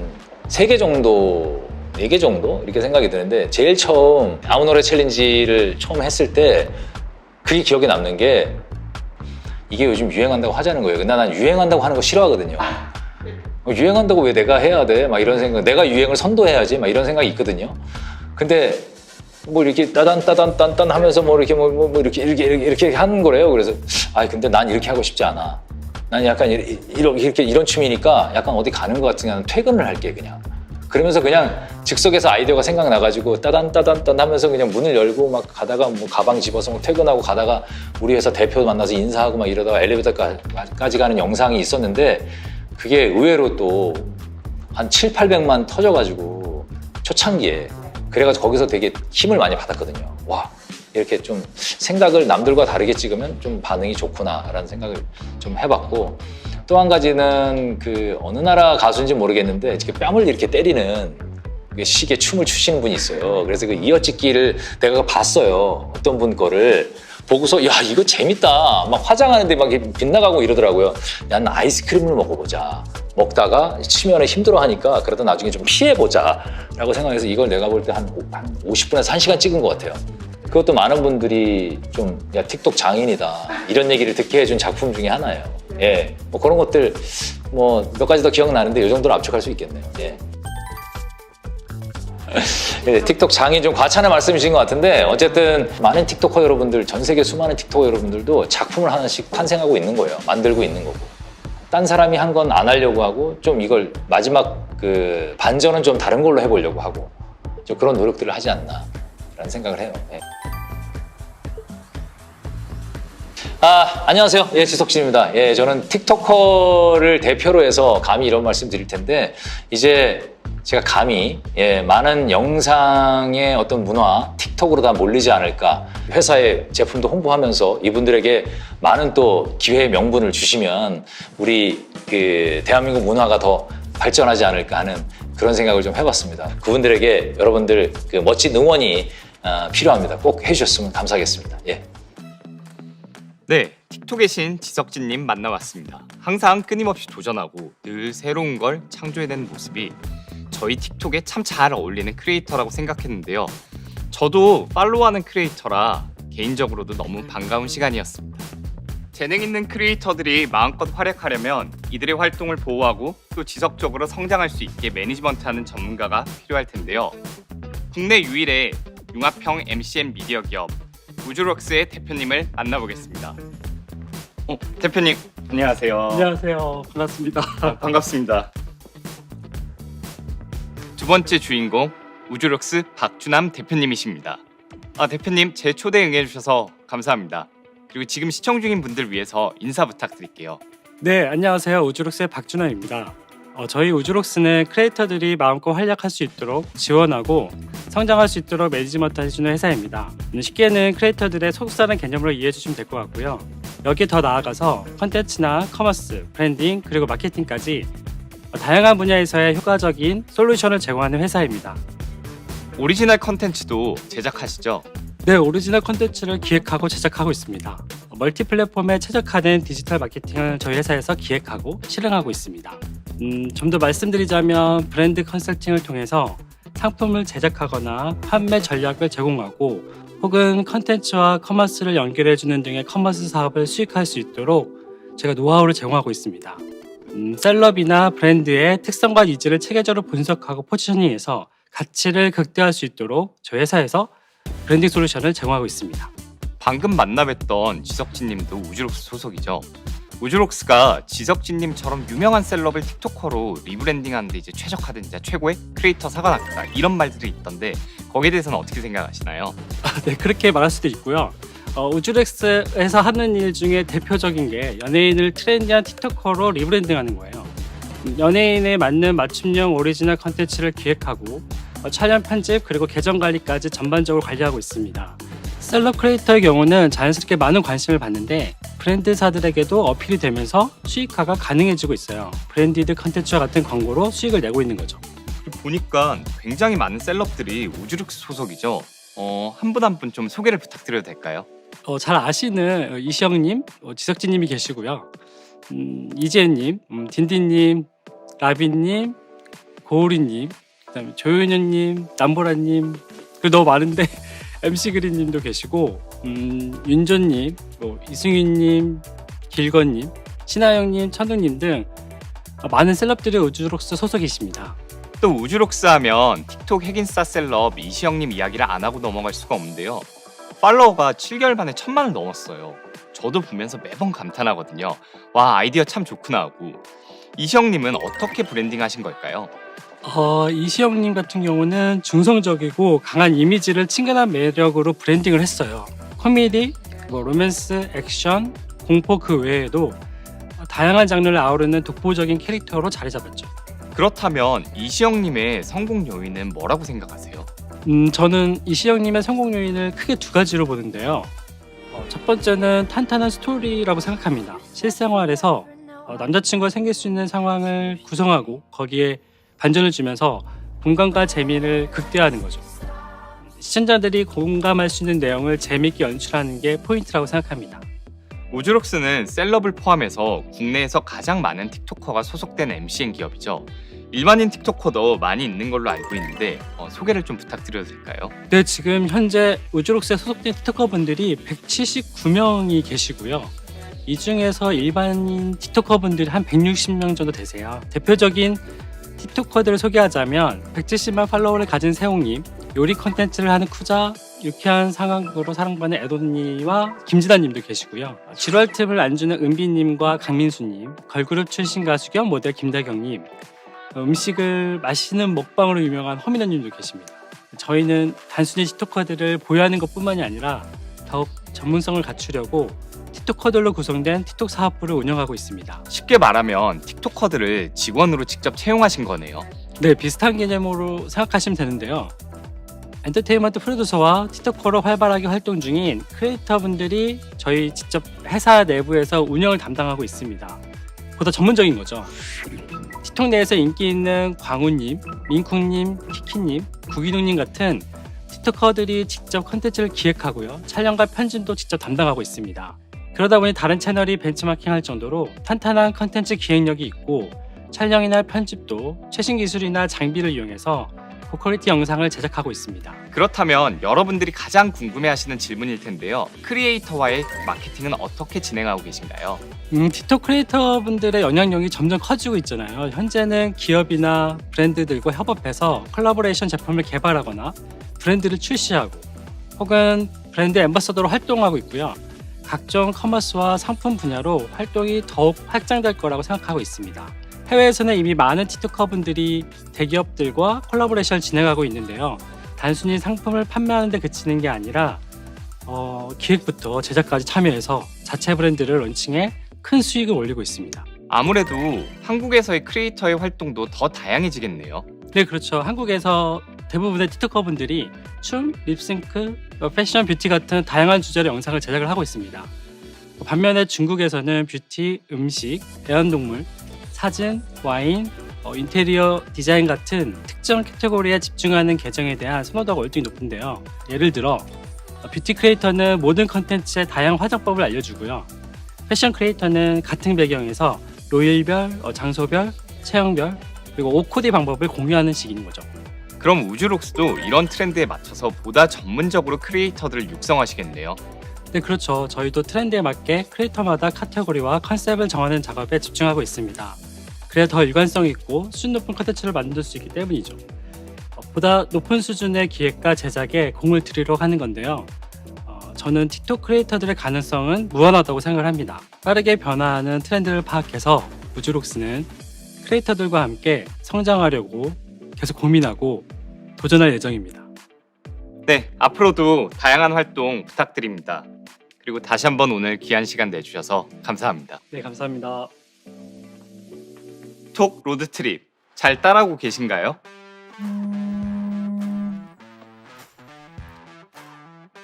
3개 정도 4개 정도 이렇게 생각이 드는데 제일 처음 아무 노래 챌린지를 처음 했을 때 그게 기억에 남는 게 이게 요즘 유행한다고 하자는 거예요. 근데 난 유행한다고 하는 거 싫어하거든요. 유행한다고 왜 내가 해야 돼? 막 이런 생각, 내가 유행을 선도해야지 막 이런 생각이 있거든요. 근데 뭐 이렇게 따단 하면서 뭐 이렇게 뭐 이렇게 하는 거래요. 그래서 근데 난 이렇게 하고 싶지 않아. 난 약간 이런 춤이니까 약간 어디 가는 것 같으면 퇴근을 할게 그냥. 그러면서 그냥 즉석에서 아이디어가 생각나가지고 따단 하면서 그냥 문을 열고 막 가다가 뭐 가방 집어서 뭐 퇴근하고 가다가 우리 회사 대표 만나서 인사하고 막 이러다가 엘리베이터까지 가는 영상이 있었는데 그게 의외로 또 한 700~800만 터져가지고 초창기에 그래가지고 거기서 되게 힘을 많이 받았거든요. 와 이렇게 좀 생각을 남들과 다르게 찍으면 좀 반응이 좋구나라는 생각을 좀 해봤고 또 한 가지는 그 어느 나라 가수인지 모르겠는데 이렇게 뺨을 이렇게 때리는 시계 춤을 추시는 분이 있어요. 그래서 그 이어찍기를 내가 봤어요. 어떤 분 거를 보고서 야 이거 재밌다. 막 화장하는데 막 빗나가고 이러더라고요. 야 나 아이스크림을 먹어보자. 먹다가 치면은 힘들어하니까 그러다 나중에 좀 피해보자 라고 생각해서 이걸 내가 볼 때 한 50분에서 1시간 찍은 것 같아요. 그것도 많은 분들이 좀 야 틱톡 장인이다 이런 얘기를 듣게 해준 작품 중에 하나예요. 예, 뭐 그런 것들 뭐 몇 가지 더 기억나는데 이 정도로 압축할 수 있겠네요. 예. 예, 틱톡 장인 좀 과찬의 말씀이신 것 같은데 어쨌든 많은 틱토커 여러분들 전 세계 수많은 틱토커 여러분들도 작품을 하나씩 탄생하고 있는 거예요. 만들고 있는 거고 딴 사람이 한 건 안 하려고 하고 좀 이걸 마지막 그 반전은 좀 다른 걸로 해보려고 하고 좀 그런 노력들을 하지 않나 라는 생각을 해요. 예. 안녕하세요. 예, 지석진입니다. 예, 저는 틱토커를 대표로 해서 감히 이런 말씀 드릴 텐데 이제 제가 감히 많은 영상의 어떤 문화, 틱톡으로 다 몰리지 않을까. 회사의 제품도 홍보하면서 이분들에게 많은 또 기회의 명분을 주시면 우리 그 대한민국 문화가 더 발전하지 않을까 하는 그런 생각을 좀 해봤습니다. 그분들에게 여러분들 그 멋진 응원이 필요합니다. 꼭 해주셨으면 감사하겠습니다. 예. 네, 틱톡의 신 지석진님 만나봤습니다. 항상 끊임없이 도전하고 늘 새로운 걸 창조해내는 모습이 저희 틱톡에 참 잘 어울리는 크리에이터라고 생각했는데요. 저도 팔로우하는 크리에이터라 개인적으로도 너무 반가운 시간이었습니다. 재능 있는 크리에이터들이 마음껏 활약하려면 이들의 활동을 보호하고 또 지속적으로 성장할 수 있게 매니지먼트하는 전문가가 필요할 텐데요. 국내 유일의 융합형 MCN 미디어 기업 우주록스의 대표님을 만나보겠습니다. 대표님 안녕하세요. 안녕하세요. 반갑습니다. 반갑습니다. 두 번째 주인공 우주록스 박주남 대표님이십니다. 대표님 제 초대 응해주셔서 감사합니다. 그리고 지금 시청 중인 분들 위해서 인사 부탁드릴게요. 네, 안녕하세요. 우주록스의 박준호입니다. 저희 우주록스는 크리에이터들이 마음껏 활약할 수 있도록 지원하고 성장할 수 있도록 매니지먼트 해주는 회사입니다. 쉽게는 크리에이터들의 소속사라는 개념으로 이해해 주시면 될 것 같고요. 여기에 더 나아가서 컨텐츠나 커머스, 브랜딩, 그리고 마케팅까지 다양한 분야에서의 효과적인 솔루션을 제공하는 회사입니다. 오리지널 컨텐츠도 제작하시죠? 네, 오리지널 콘텐츠를 기획하고 제작하고 있습니다. 멀티 플랫폼에 최적화된 디지털 마케팅을 저희 회사에서 기획하고 실행하고 있습니다. 좀 더 말씀드리자면 브랜드 컨설팅을 통해서 상품을 제작하거나 판매 전략을 제공하고 혹은 컨텐츠와 커머스를 연결해주는 등의 커머스 사업을 수익할 수 있도록 제가 노하우를 제공하고 있습니다. 셀럽이나 브랜드의 특성과 니즈를 체계적으로 분석하고 포지셔닝해서 가치를 극대화할 수 있도록 저희 회사에서 브랜딩 솔루션을 제공하고 있습니다. 방금 만나뵀던 지석진님도 우주록스 소속이죠. 우주록스가 지석진님처럼 유명한 셀럽을 틱토커로 리브랜딩하는데 이제 최적화된 이제 최고의 크리에이터사가 나겠다 이런 말들이 있던데 거기에 대해서는 어떻게 생각하시나요? 네, 그렇게 말할 수도 있고요. 우주록스에서 하는 일 중에 대표적인 게 연예인을 트렌디한 틱토커로 리브랜딩하는 거예요. 연예인에 맞는 맞춤형 오리지널 컨텐츠를 기획하고 촬영 편집 그리고 계정 관리까지 전반적으로 관리하고 있습니다. 셀럽 크리에이터의 경우는 자연스럽게 많은 관심을 받는데 브랜드사들에게도 어필이 되면서 수익화가 가능해지고 있어요. 브랜디드 컨텐츠와 같은 광고로 수익을 내고 있는 거죠. 보니까 굉장히 많은 셀럽들이 우주록스 소속이죠. 한 분 한 분 좀 소개를 부탁드려도 될까요? 잘 아시는 이시영님, 지석진님이 계시고요. 이지혜님, 딘딘님, 라빈님, 고우리님, 그다음에 조윤현님, 남보라님, 그리고 너무 많은데 MC그린님도 계시고 윤조님, 이승윤님, 길건님, 신하영님, 천둥님 등 많은 셀럽들이 우주록스 소속이십니다. 또 우주록스 하면 틱톡 핵인싸 셀럽 이시영님 이야기를 안 하고 넘어갈 수가 없는데요. 팔로워가 7개월 만에 1000만을 넘었어요. 저도 보면서 매번 감탄하거든요. 와, 아이디어 참 좋구나 하고. 이시영님은 어떻게 브랜딩 하신 걸까요? 이시영님 같은 경우는 중성적이고 강한 이미지를 친근한 매력으로 브랜딩을 했어요. 코미디, 로맨스, 액션, 공포 그 외에도 다양한 장르를 아우르는 독보적인 캐릭터로 자리 잡았죠. 그렇다면 이시영님의 성공 요인은 뭐라고 생각하세요? 저는 이시영님의 성공 요인을 크게 두 가지로 보는데요. 첫 번째는 탄탄한 스토리라고 생각합니다. 실생활에서 남자친구가 생길 수 있는 상황을 구성하고 거기에 반전을 주면서 공감과 재미를 극대화하는 거죠. 시청자들이 공감할 수 있는 내용을 재미있게 연출하는 게 포인트라고 생각합니다. 우주록스는 셀럽을 포함해서 국내에서 가장 많은 틱토커가 소속된 MCN 기업이죠. 일반인 틱토커도 많이 있는 걸로 알고 있는데 소개를 좀 부탁드려도 될까요? 네, 지금 현재 우주록스에 소속된 틱토커분들이 179명이 계시고요. 이 중에서 일반인 틱토커분들이 한 160명 정도 되세요. 대표적인 틱토커들을 소개하자면 170만 팔로워를 가진 세홍님, 요리 컨텐츠를 하는 쿠자, 유쾌한 상황으로 사랑받는 에돈니와 김지단님도 계시고요. 지루할 틈을 안 주는 은비님과 강민수님, 걸그룹 출신 가수 겸 모델 김다경님, 음식을 맛있는 먹방으로 유명한 허민호님도 계십니다. 저희는 단순히 틱토커들을 보유하는 것뿐만이 아니라 더욱 전문성을 갖추려고 틱토커들로 구성된 틱톡 사업부를 운영하고 있습니다. 쉽게 말하면 틱토커들을 직원으로 직접 채용하신 거네요. 네, 비슷한 개념으로 생각하시면 되는데요. 엔터테인먼트 프로듀서와 틱토커로 활발하게 활동 중인 크리에이터분들이 저희 직접 회사 내부에서 운영을 담당하고 있습니다. 보다 전문적인 거죠. 틱톡 내에서 인기 있는 광우님, 민쿵님, 키키님, 구기둥님 같은 틱토커들이 직접 컨텐츠를 기획하고요. 촬영과 편집도 직접 담당하고 있습니다. 그러다 보니 다른 채널이 벤치마킹할 정도로 탄탄한 컨텐츠 기획력이 있고 촬영이나 편집도 최신 기술이나 장비를 이용해서 고퀄리티 영상을 제작하고 있습니다. 그렇다면 여러분들이 가장 궁금해하시는 질문일 텐데요. 크리에이터와의 마케팅은 어떻게 진행하고 계신가요? 틱톡 크리에이터분들의 영향력이 점점 커지고 있잖아요. 현재는 기업이나 브랜드들과 협업해서 콜라보레이션 제품을 개발하거나 브랜드를 출시하고 혹은 브랜드 앰버서더로 활동하고 있고요. 각종 커머스와 상품 분야로 활동이 더욱 확장될 거라고 생각하고 있습니다. 해외에서는 이미 많은 틱토커분들이 대기업들과 콜라보레이션을 진행하고 있는데요. 단순히 상품을 판매하는 데 그치는 게 아니라 기획부터 제작까지 참여해서 자체 브랜드를 론칭해 큰 수익을 올리고 있습니다. 아무래도 한국에서의 크리에이터의 활동도 더 다양해지겠네요. 네, 그렇죠. 한국에서 대부분의 틱토커분들이 춤, 립싱크, 패션, 뷰티 같은 다양한 주제로 영상을 제작을 하고 있습니다. 반면에 중국에서는 뷰티, 음식, 애완동물, 사진, 와인, 인테리어 디자인 같은 특정 카테고리에 집중하는 계정에 대한 선호도가 월등히 높은데요. 예를 들어 뷰티 크리에이터는 모든 컨텐츠의 다양한 화장법을 알려주고요. 패션 크리에이터는 같은 배경에서 요일별, 장소별, 체형별, 그리고 옷 코디 방법을 공유하는 식인 거죠. 그럼 우주록스도 이런 트렌드에 맞춰서 보다 전문적으로 크리에이터들을 육성하시겠네요. 네, 그렇죠. 저희도 트렌드에 맞게 크리에이터마다 카테고리와 컨셉을 정하는 작업에 집중하고 있습니다. 그래야 더 일관성 있고 수준 높은 컨텐츠를 만들 수 있기 때문이죠. 보다 높은 수준의 기획과 제작에 공을 들이려고 하는 건데요. 저는 틱톡 크리에이터들의 가능성은 무한하다고 생각을 합니다. 빠르게 변화하는 트렌드를 파악해서 우주록스는 크리에이터들과 함께 성장하려고 계속 고민하고 도전할 예정입니다. 네, 앞으로도 다양한 활동 부탁드립니다. 그리고 다시 한번 오늘 귀한 시간 내주셔서 감사합니다. 네, 감사합니다. 톡 로드트립 잘 따라오고 계신가요?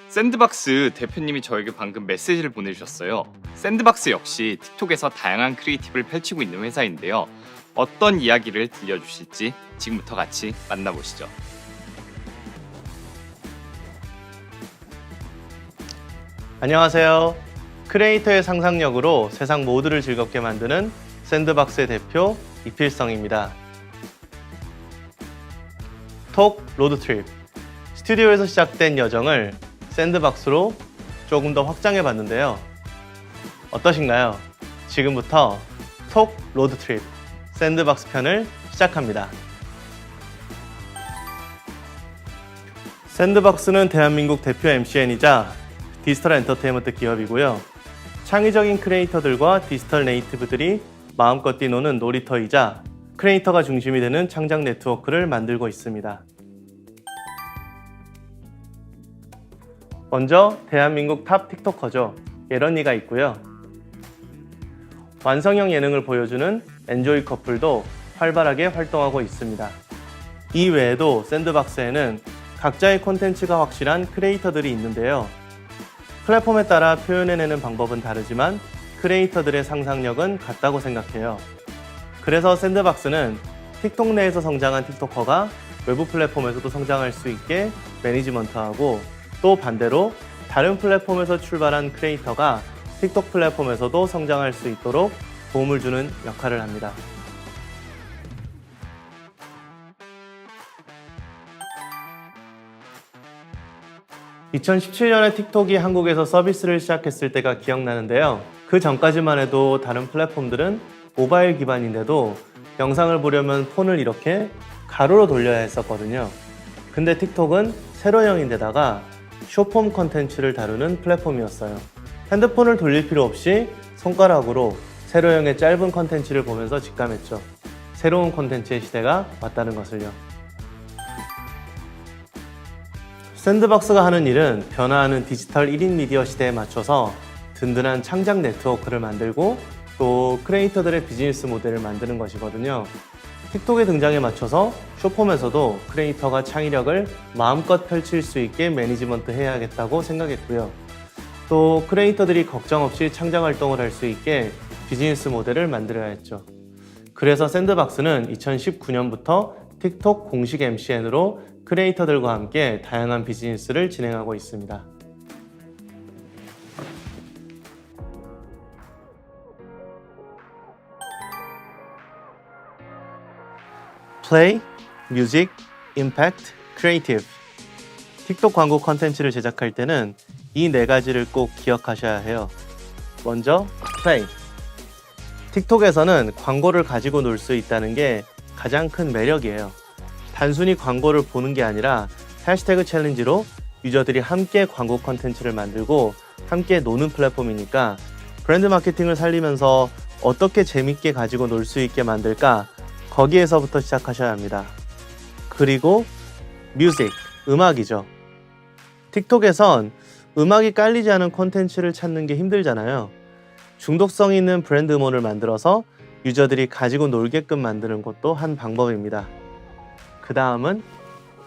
샌드박스 대표님이 저에게 방금 메시지를 보내주셨어요. 샌드박스 역시 틱톡에서 다양한 크리에이티브를 펼치고 있는 회사인데요. 어떤 이야기를 들려주실지 지금부터 같이 만나보시죠. 안녕하세요. 크리에이터의 상상력으로 세상 모두를 즐겁게 만드는 샌드박스의 대표 이필성입니다. 톡 로드트립 스튜디오에서 시작된 여정을 샌드박스로 조금 더 확장해 봤는데요. 어떠신가요? 지금부터 톡 로드트립 샌드박스 편을 시작합니다. 샌드박스는 대한민국 대표 MCN이자 디지털 엔터테인먼트 기업이고요. 창의적인 크리에이터들과 디지털 네이티브들이 마음껏 뛰노는 놀이터이자 크리에이터가 중심이 되는 창작 네트워크를 만들고 있습니다. 먼저 대한민국 탑 틱토커죠. 예런이가 있고요. 완성형 예능을 보여주는 엔조이 커플도 활발하게 활동하고 있습니다. 이 외에도 샌드박스에는 각자의 콘텐츠가 확실한 크리에이터들이 있는데요. 플랫폼에 따라 표현해내는 방법은 다르지만 크리에이터들의 상상력은 같다고 생각해요. 그래서 샌드박스는 틱톡 내에서 성장한 틱토커가 외부 플랫폼에서도 성장할 수 있게 매니지먼트하고 또 반대로 다른 플랫폼에서 출발한 크리에이터가 틱톡 플랫폼에서도 성장할 수 있도록 도움을 주는 역할을 합니다. (2017년에) 틱톡이 한국에서 서비스를 시작했을 때가 기억나는데요. 그 전까지만 해도 다른 플랫폼들은 모바일 기반인데도 영상을 보려면 폰을 이렇게 가로로 돌려야 했었거든요. 근데 틱톡은 세로형인데다가 숏폼 컨텐츠를 다루는 플랫폼이었어요. 핸드폰을 돌릴 필요 없이 손가락으로 세로형의 짧은 컨텐츠를 보면서 직감했죠. 새로운 컨텐츠의 시대가 왔다는 것을요. 샌드박스가 하는 일은 변화하는 디지털 1인 미디어 시대에 맞춰서 든든한 창작 네트워크를 만들고 또 크리에이터들의 비즈니스 모델을 만드는 것이거든요. 틱톡의 등장에 맞춰서 숏폼에서도 크리에이터가 창의력을 마음껏 펼칠 수 있게 매니지먼트 해야겠다고 생각했고요. 또 크리에이터들이 걱정 없이 창작 활동을 할 수 있게 비즈니스 모델을 만들어야 했죠. 그래서 샌드박스는 2019년부터 틱톡 공식 MCN으로 크리에이터들과 함께 다양한 비즈니스를 진행하고 있습니다. 플레이, 뮤직, 임팩트, 크리에이티브. 틱톡 광고 컨텐츠를 제작할 때는 이 네 가지를 꼭 기억하셔야 해요. 먼저 플레이. 틱톡에서는 광고를 가지고 놀 수 있다는 게 가장 큰 매력이에요. 단순히 광고를 보는 게 아니라 해시태그 챌린지로 유저들이 함께 광고 컨텐츠를 만들고 함께 노는 플랫폼이니까 브랜드 마케팅을 살리면서 어떻게 재밌게 가지고 놀 수 있게 만들까? 거기에서부터 시작하셔야 합니다. 그리고 뮤직, 음악이죠. 틱톡에선 음악이 깔리지 않은 콘텐츠를 찾는 게 힘들잖아요. 중독성 있는 브랜드 음원을 만들어서 유저들이 가지고 놀게끔 만드는 것도 한 방법입니다. 그 다음은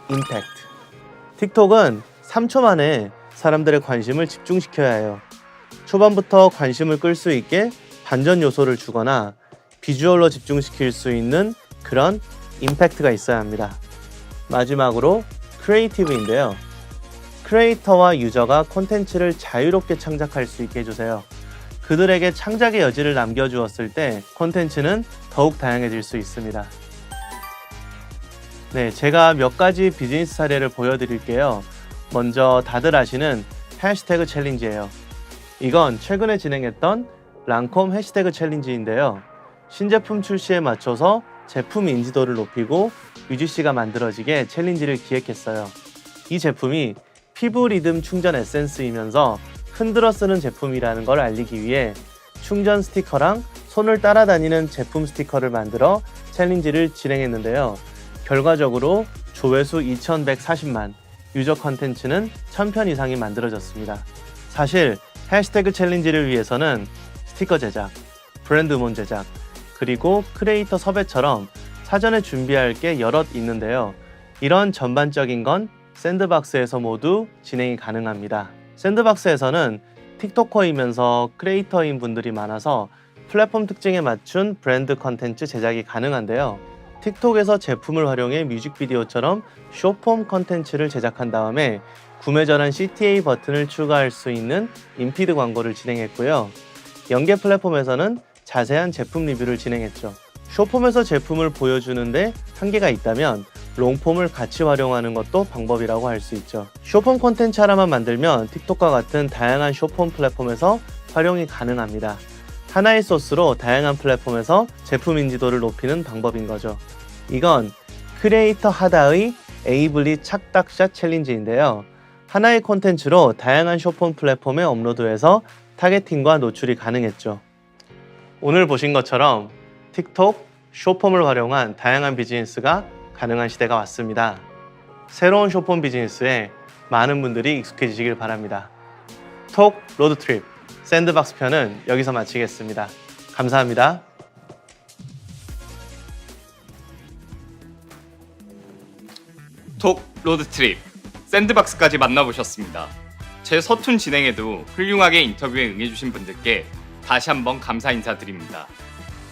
임팩트. 틱톡은 3초 만에 사람들의 관심을 집중시켜야 해요. 초반부터 관심을 끌 수 있게 반전 요소를 주거나 비주얼로 집중시킬 수 있는 그런 임팩트가 있어야 합니다. 마지막으로 크리에이티브인데요. 크리에이터와 유저가 콘텐츠를 자유롭게 창작할 수 있게 해주세요. 그들에게 창작의 여지를 남겨주었을 때 콘텐츠는 더욱 다양해질 수 있습니다. 네, 제가 몇 가지 비즈니스 사례를 보여드릴게요. 먼저 다들 아시는 해시태그 챌린지예요. 이건 최근에 진행했던 랑콤 해시태그 챌린지인데요. 신제품 출시에 맞춰서 제품 인지도를 높이고 UGC가 만들어지게 챌린지를 기획했어요. 이 제품이 피부 리듬 충전 에센스이면서 흔들어 쓰는 제품이라는 걸 알리기 위해 충전 스티커랑 손을 따라다니는 제품 스티커를 만들어 챌린지를 진행했는데요. 결과적으로 조회수 2140만, 유저 컨텐츠는 1000편 이상이 만들어졌습니다. 사실 해시태그 챌린지를 위해서는 스티커 제작, 브랜드 음원 제작, 그리고 크리에이터 섭외처럼 사전에 준비할 게 여럿 있는데요. 이런 전반적인 건 샌드박스에서 모두 진행이 가능합니다. 샌드박스에서는 틱토커이면서 크리에이터인 분들이 많아서 플랫폼 특징에 맞춘 브랜드 컨텐츠 제작이 가능한데요. 틱톡에서 제품을 활용해 뮤직비디오처럼 숏폼 컨텐츠를 제작한 다음에 구매 전환 CTA 버튼을 추가할 수 있는 인피드 광고를 진행했고요. 연계 플랫폼에서는 자세한 제품 리뷰를 진행했죠. 숏폼에서 제품을 보여주는데 한계가 있다면 롱폼을 같이 활용하는 것도 방법이라고 할 수 있죠. 숏폼 콘텐츠 하나만 만들면 틱톡과 같은 다양한 숏폼 플랫폼에서 활용이 가능합니다. 하나의 소스로 다양한 플랫폼에서 제품 인지도를 높이는 방법인 거죠. 이건 크리에이터 하다의 에이블리 착닥샷 챌린지인데요. 하나의 콘텐츠로 다양한 숏폼 플랫폼에 업로드해서 타겟팅과 노출이 가능했죠. 오늘 보신 것처럼 틱톡, 숏폼을 활용한 다양한 비즈니스가 가능한 시대가 왔습니다. 새로운 숏폼 비즈니스에 많은 분들이 익숙해지시길 바랍니다. 톡 로드트립 샌드박스 편은 여기서 마치겠습니다. 감사합니다. 톡 로드트립 샌드박스까지 만나보셨습니다. 제 서툰 진행에도 훌륭하게 인터뷰에 응해주신 분들께 다시 한번 감사 인사드립니다.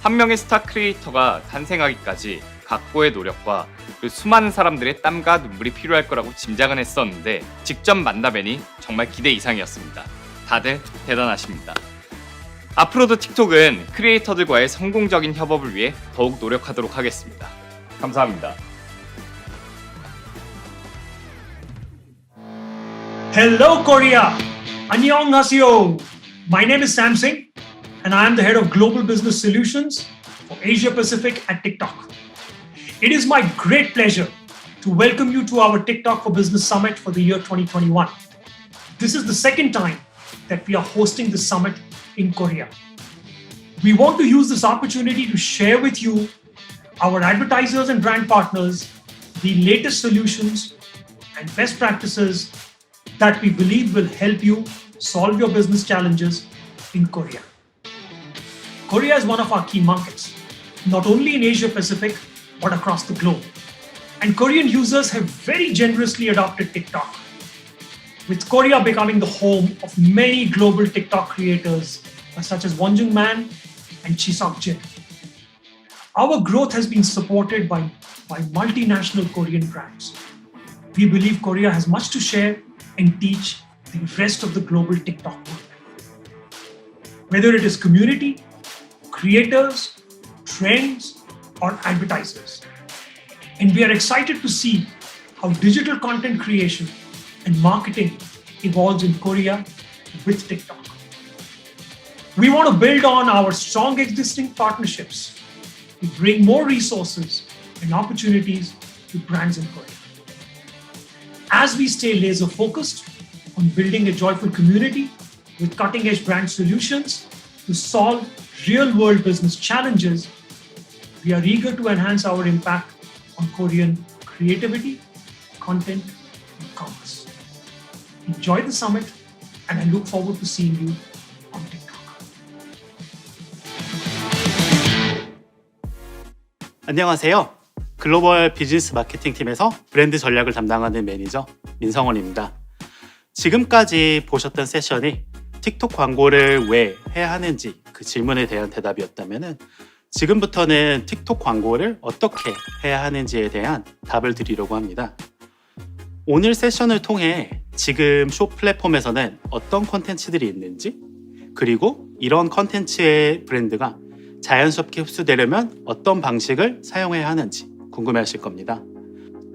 한 명의 스타 크리에이터가 탄생하기까지 각고의 노력과 그 수많은 사람들의 땀과 눈물이 필요할 거라고 짐작은 했었는데 직접 만나뵈니 정말 기대 이상이었습니다. 다들 대단하십니다. 앞으로도 틱톡은 크리에이터들과의 성공적인 협업을 위해 더욱 노력하도록 하겠습니다. 감사합니다. Hello Korea! 안녕하세요! My name is Sam Singh and I am the head of Global Business Solutions for Asia Pacific at TikTok. It is my great pleasure to welcome you to our TikTok for Business Summit for the year 2021. This is the second time that we are hosting this summit in Korea. We want to use this opportunity to share with you, our advertisers and brand partners, the latest solutions and best practices that we believe will help you solve your business challenges in Korea. Korea is one of our key markets, not only in Asia Pacific, but across the globe. And Korean users have very generously adopted TikTok, with Korea becoming the home of many global TikTok creators such as Wonjung Man and Chisok Jin. Our growth has been supported by multinational Korean brands. We believe Korea has much to share and teach the rest of the global TikTok world. Whether it is community, creators, trends, or advertisers. And we are excited to see how digital content creation and marketing evolves in Korea with TikTok. We want to build on our strong existing partnerships to bring more resources and opportunities to brands in Korea. As we stay laser focused on building a joyful community with cutting edge brand solutions to solve real world business challenges, we are eager to enhance our impact on Korean creativity, content, and commerce. Enjoy the summit, and I look forward to seeing you on TikTok. 안녕하세요. 글로벌 비즈니스 마케팅 팀에서 브랜드 전략을 담당하는 매니저 민성원입니다. 지금까지 보셨던 세션이 틱톡 광고를 왜 해야 하는지 그 질문에 대한 대답이었다면 지금부터는 틱톡 광고를 어떻게 해야 하는지에 대한 답을 드리려고 합니다. 오늘 세션을 통해 지금 쇼 플랫폼에서는 어떤 콘텐츠들이 있는지, 그리고 이런 콘텐츠의 브랜드가 자연스럽게 흡수되려면 어떤 방식을 사용해야 하는지 궁금해하실 겁니다.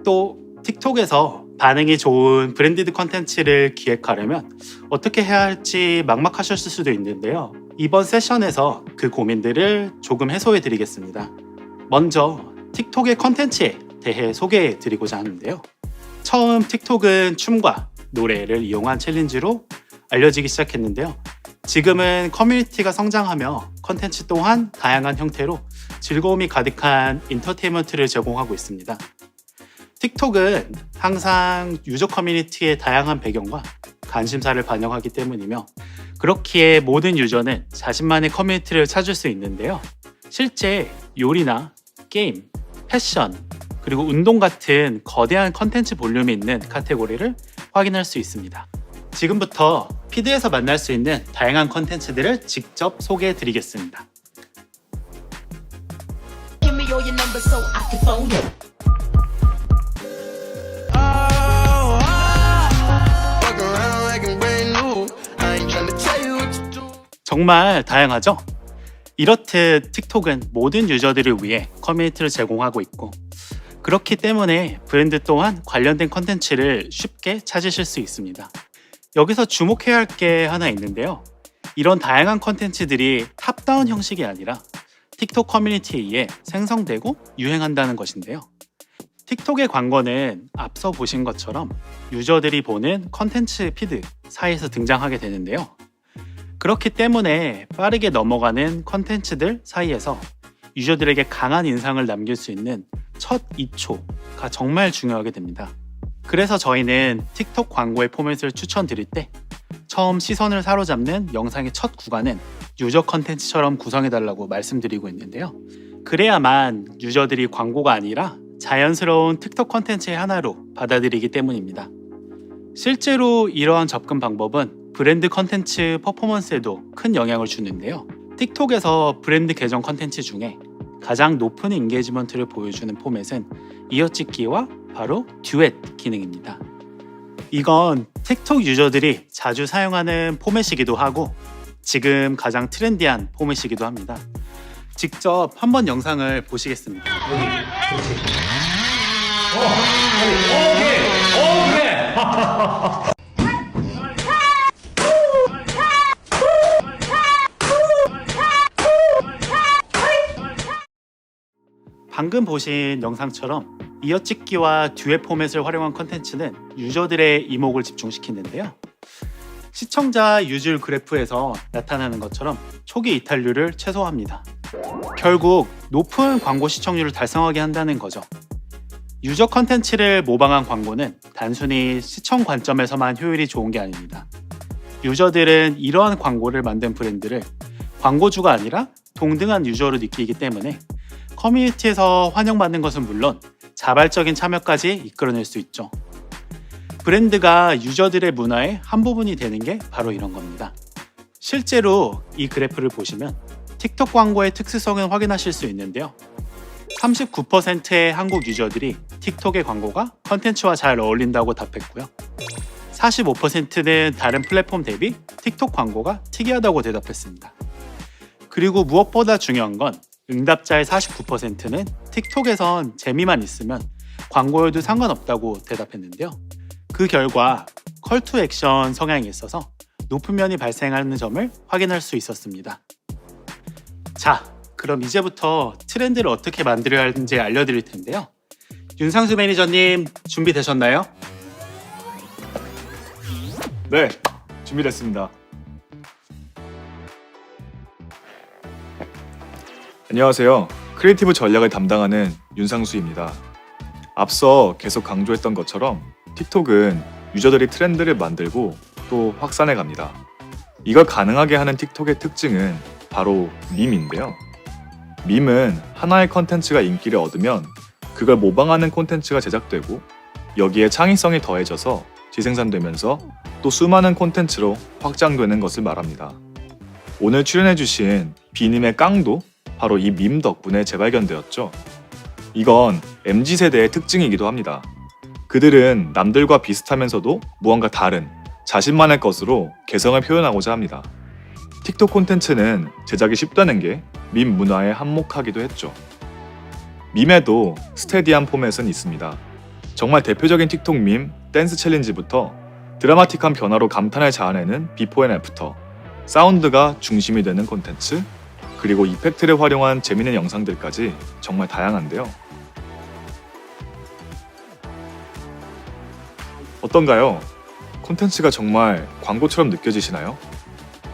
또 틱톡에서 반응이 좋은 브랜디드 콘텐츠를 기획하려면 어떻게 해야 할지 막막하셨을 수도 있는데요. 이번 세션에서 그 고민들을 조금 해소해 드리겠습니다. 먼저 틱톡의 콘텐츠에 대해 소개해 드리고자 하는데요. 처음 틱톡은 춤과 노래를 이용한 챌린지로 알려지기 시작했는데요. 지금은 커뮤니티가 성장하며 콘텐츠 또한 다양한 형태로 즐거움이 가득한 인터테인먼트를 제공하고 있습니다. 틱톡은 항상 유저 커뮤니티의 다양한 배경과 관심사를 반영하기 때문이며 그렇기에 모든 유저는 자신만의 커뮤니티를 찾을 수 있는데요. 실제 요리나 게임, 패션, 그리고 운동 같은 거대한 컨텐츠 볼륨이 있는 카테고리를 확인할 수 있습니다. 지금부터 피드에서 만날 수 있는 다양한 컨텐츠들을 직접 소개해 드리겠습니다. 정말 다양하죠? 이렇듯 틱톡은 모든 유저들을 위해 커뮤니티를 제공하고 있고 그렇기 때문에 브랜드 또한 관련된 컨텐츠를 쉽게 찾으실 수 있습니다. 여기서 주목해야 할 게 하나 있는데요. 이런 다양한 컨텐츠들이 탑다운 형식이 아니라 틱톡 커뮤니티에 의해 생성되고 유행한다는 것인데요. 틱톡의 광고는 앞서 보신 것처럼 유저들이 보는 컨텐츠 피드 사이에서 등장하게 되는데요. 그렇기 때문에 빠르게 넘어가는 컨텐츠들 사이에서 유저들에게 강한 인상을 남길 수 있는 첫 2초가 정말 중요하게 됩니다. 그래서 저희는 틱톡 광고의 포맷을 추천드릴 때 처음 시선을 사로잡는 영상의 첫 구간은 유저 컨텐츠처럼 구성해달라고 말씀드리고 있는데요. 그래야만 유저들이 광고가 아니라 자연스러운 틱톡 컨텐츠의 하나로 받아들이기 때문입니다. 실제로 이러한 접근 방법은 브랜드 컨텐츠 퍼포먼스에도 큰 영향을 주는데요. 틱톡에서 브랜드 계정 컨텐츠 중에 가장 높은 인게이지먼트를 보여주는 포맷은 이어찍기와 바로 듀엣 기능입니다. 이건 틱톡 유저들이 자주 사용하는 포맷이기도 하고 지금 가장 트렌디한 포맷이기도 합니다. 직접 한번 영상을 보시겠습니다. 방금 보신 영상처럼 이어찍기와 듀엣 포맷을 활용한 컨텐츠는 유저들의 이목을 집중시키는데요. 시청자 유줄 그래프에서 나타나는 것처럼 초기 이탈률을 최소화합니다. 결국 높은 광고 시청률을 달성하게 한다는 거죠. 유저 컨텐츠를 모방한 광고는 단순히 시청 관점에서만 효율이 좋은 게 아닙니다. 유저들은 이러한 광고를 만든 브랜드를 광고주가 아니라 동등한 유저로 느끼기 때문에 커뮤니티에서 환영받는 것은 물론 자발적인 참여까지 이끌어낼 수 있죠. 브랜드가 유저들의 문화의 한 부분이 되는 게 바로 이런 겁니다. 실제로 이 그래프를 보시면 틱톡 광고의 특수성은 확인하실 수 있는데요. 39%의 한국 유저들이 틱톡의 광고가 컨텐츠와 잘 어울린다고 답했고요. 45%는 다른 플랫폼 대비 틱톡 광고가 특이하다고 대답했습니다. 그리고 무엇보다 중요한 건 응답자의 49%는 틱톡에선 재미만 있으면 광고여도 상관없다고 대답했는데요. 그 결과 컬 투 액션 성향이 있어서 높은 면이 발생하는 점을 확인할 수 있었습니다. 자, 그럼 이제부터 트렌드를 어떻게 만들어야 하는지 알려드릴 텐데요. 윤상수 매니저님 준비되셨나요? 네, 준비됐습니다. 안녕하세요. 크리에이티브 전략을 담당하는 윤상수입니다. 앞서 계속 강조했던 것처럼 틱톡은 유저들이 트렌드를 만들고 또 확산해 갑니다. 이걸 가능하게 하는 틱톡의 특징은 바로 밈인데요. 밈은 하나의 컨텐츠가 인기를 얻으면 그걸 모방하는 콘텐츠가 제작되고 여기에 창의성이 더해져서 재생산되면서 또 수많은 콘텐츠로 확장되는 것을 말합니다. 오늘 출연해주신 비님의 깡도 바로 이 밈 덕분에 재발견되었죠. 이건 MZ세대의 특징이기도 합니다. 그들은 남들과 비슷하면서도 무언가 다른 자신만의 것으로 개성을 표현하고자 합니다. 틱톡 콘텐츠는 제작이 쉽다는 게 밈 문화에 한몫하기도 했죠. 밈에도 스테디한 포맷은 있습니다. 정말 대표적인 틱톡 밈 댄스 챌린지부터 드라마틱한 변화로 감탄을 자아내는 비포 앤 애프터, 사운드가 중심이 되는 콘텐츠, 그리고 이펙트를 활용한 재미있는 영상들까지 정말 다양한데요. 어떤가요? 콘텐츠가 정말 광고처럼 느껴지시나요?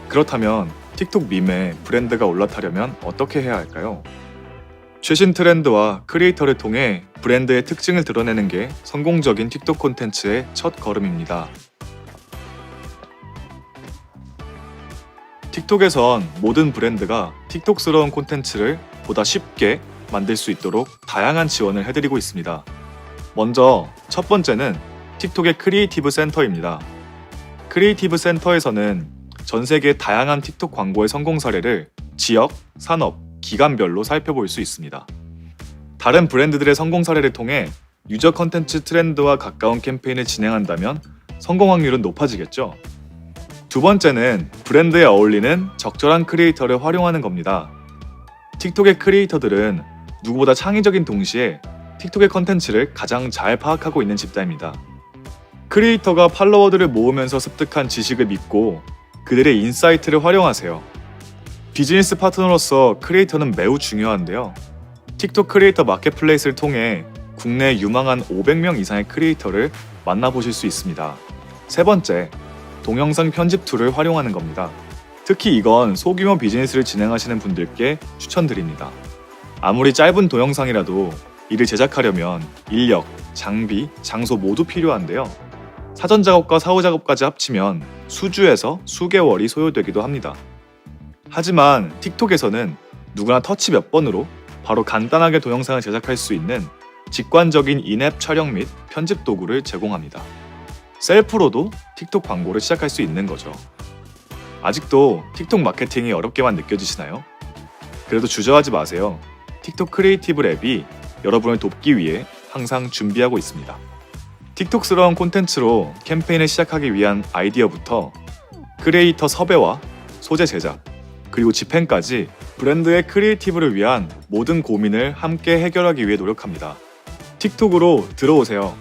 그렇다면 틱톡 밈에 브랜드가 올라타려면 어떻게 해야 할까요? 최신 트렌드와 크리에이터를 통해 브랜드의 특징을 드러내는 게 성공적인 틱톡 콘텐츠의 첫 걸음입니다. 틱톡에선 모든 브랜드가 틱톡스러운 콘텐츠를 보다 쉽게 만들 수 있도록 다양한 지원을 해드리고 있습니다. 먼저 첫 번째는 틱톡의 크리에이티브 센터입니다. 크리에이티브 센터에서는 전 세계 다양한 틱톡 광고의 성공 사례를 지역, 산업, 기간별로 살펴볼 수 있습니다. 다른 브랜드들의 성공 사례를 통해 유저 컨텐츠 트렌드와 가까운 캠페인을 진행한다면 성공 확률은 높아지겠죠. 두 번째는 브랜드에 어울리는 적절한 크리에이터를 활용하는 겁니다. 틱톡의 크리에이터들은 누구보다 창의적인 동시에 틱톡의 컨텐츠를 가장 잘 파악하고 있는 집단입니다. 크리에이터가 팔로워들을 모으면서 습득한 지식을 믿고 그들의 인사이트를 활용하세요. 비즈니스 파트너로서 크리에이터는 매우 중요한데요. 틱톡 크리에이터 마켓플레이스를 통해 국내 유망한 500명 이상의 크리에이터를 만나보실 수 있습니다. 세 번째, 동영상 편집 툴을 활용하는 겁니다. 특히 이건 소규모 비즈니스를 진행하시는 분들께 추천드립니다. 아무리 짧은 동영상이라도 이를 제작하려면 인력, 장비, 장소 모두 필요한데요. 사전 작업과 사후 작업까지 합치면 수주에서 수개월이 소요되기도 합니다. 하지만 틱톡에서는 누구나 터치 몇 번으로 바로 간단하게 동영상을 제작할 수 있는 직관적인 인앱 촬영 및 편집 도구를 제공합니다. 셀프로도 틱톡 광고를 시작할 수 있는 거죠. 아직도 틱톡 마케팅이 어렵게만 느껴지시나요? 그래도 주저하지 마세요. 틱톡 크리에이티브 랩이 여러분을 돕기 위해 항상 준비하고 있습니다. 틱톡스러운 콘텐츠로 캠페인을 시작하기 위한 아이디어부터 크리에이터 섭외와 소재 제작, 그리고 집행까지 브랜드의 크리에이티브를 위한 모든 고민을 함께 해결하기 위해 노력합니다. 틱톡으로 들어오세요.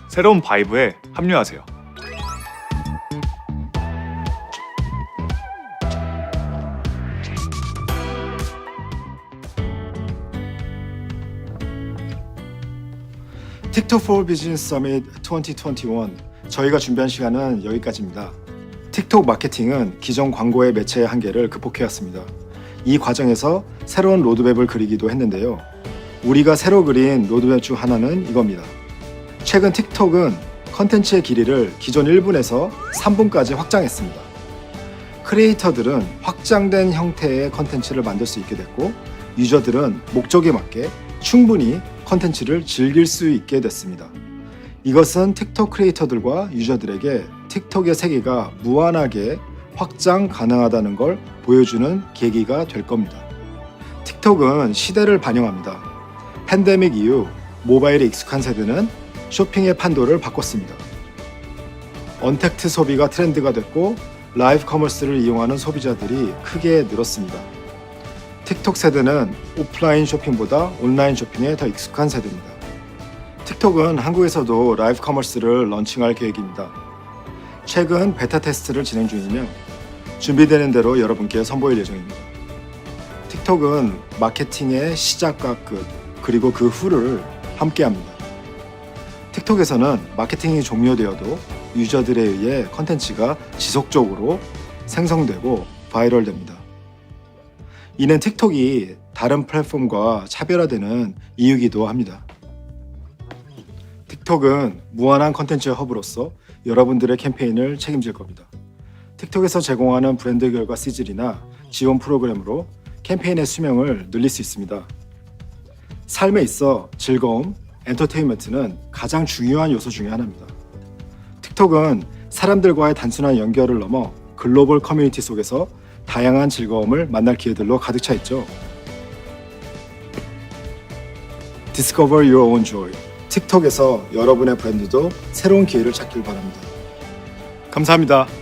새로운 바이브에 합류하세요. 틱톡 for Business Summit 2021 저희가 준비한 시간은 여기까지입니다. 틱톡 마케팅은 기존 광고의 매체의 한계를 극복해왔습니다. 이 과정에서 새로운 로드맵을 그리기도 했는데요. 우리가 새로 그린 로드맵 중 하나는 이겁니다. 최근 틱톡은 컨텐츠의 길이를 기존 1분에서 3분까지 확장했습니다. 크리에이터들은 확장된 형태의 컨텐츠를 만들 수 있게 됐고 유저들은 목적에 맞게 충분히 컨텐츠를 즐길 수 있게 됐습니다. 이것은 틱톡 크리에이터들과 유저들에게 틱톡의 세계가 무한하게 확장 가능하다는 걸 보여주는 계기가 될 겁니다. 틱톡은 시대를 반영합니다. 팬데믹 이후 모바일에 익숙한 세대는 쇼핑의 판도를 바꿨습니다. 언택트 소비가 트렌드가 됐고 라이브 커머스를 이용하는 소비자들이 크게 늘었습니다. 틱톡 세대는 오프라인 쇼핑보다 온라인 쇼핑에 더 익숙한 세대입니다. 틱톡은 한국에서도 라이브 커머스를 런칭할 계획입니다. 최근 베타 테스트를 진행 중이며 준비되는 대로 여러분께 선보일 예정입니다. 틱톡은 마케팅의 시작과 끝, 그리고 그 후를 함께합니다. 틱톡에서는 마케팅이 종료되어도 유저들에 의해 컨텐츠가 지속적으로 생성되고 바이럴됩니다. 이는 틱톡이 다른 플랫폼과 차별화되는 이유이기도 합니다. 틱톡은 무한한 컨텐츠의 허브로서 여러분들의 캠페인을 책임질 겁니다. 틱톡에서 제공하는 브랜드 결과 시즐이나 지원 프로그램으로 캠페인의 수명을 늘릴 수 있습니다. 삶에 있어 즐거움, 엔터테인먼트는 가장 중요한 요소 중에 하나입니다. 틱톡은 사람들과의 단순한 연결을 넘어 글로벌 커뮤니티 속에서 다양한 즐거움을 만날 기회들로 가득 차 있죠. Discover your own joy. 틱톡에서 여러분의 브랜드도 새로운 기회를 찾길 바랍니다. 감사합니다.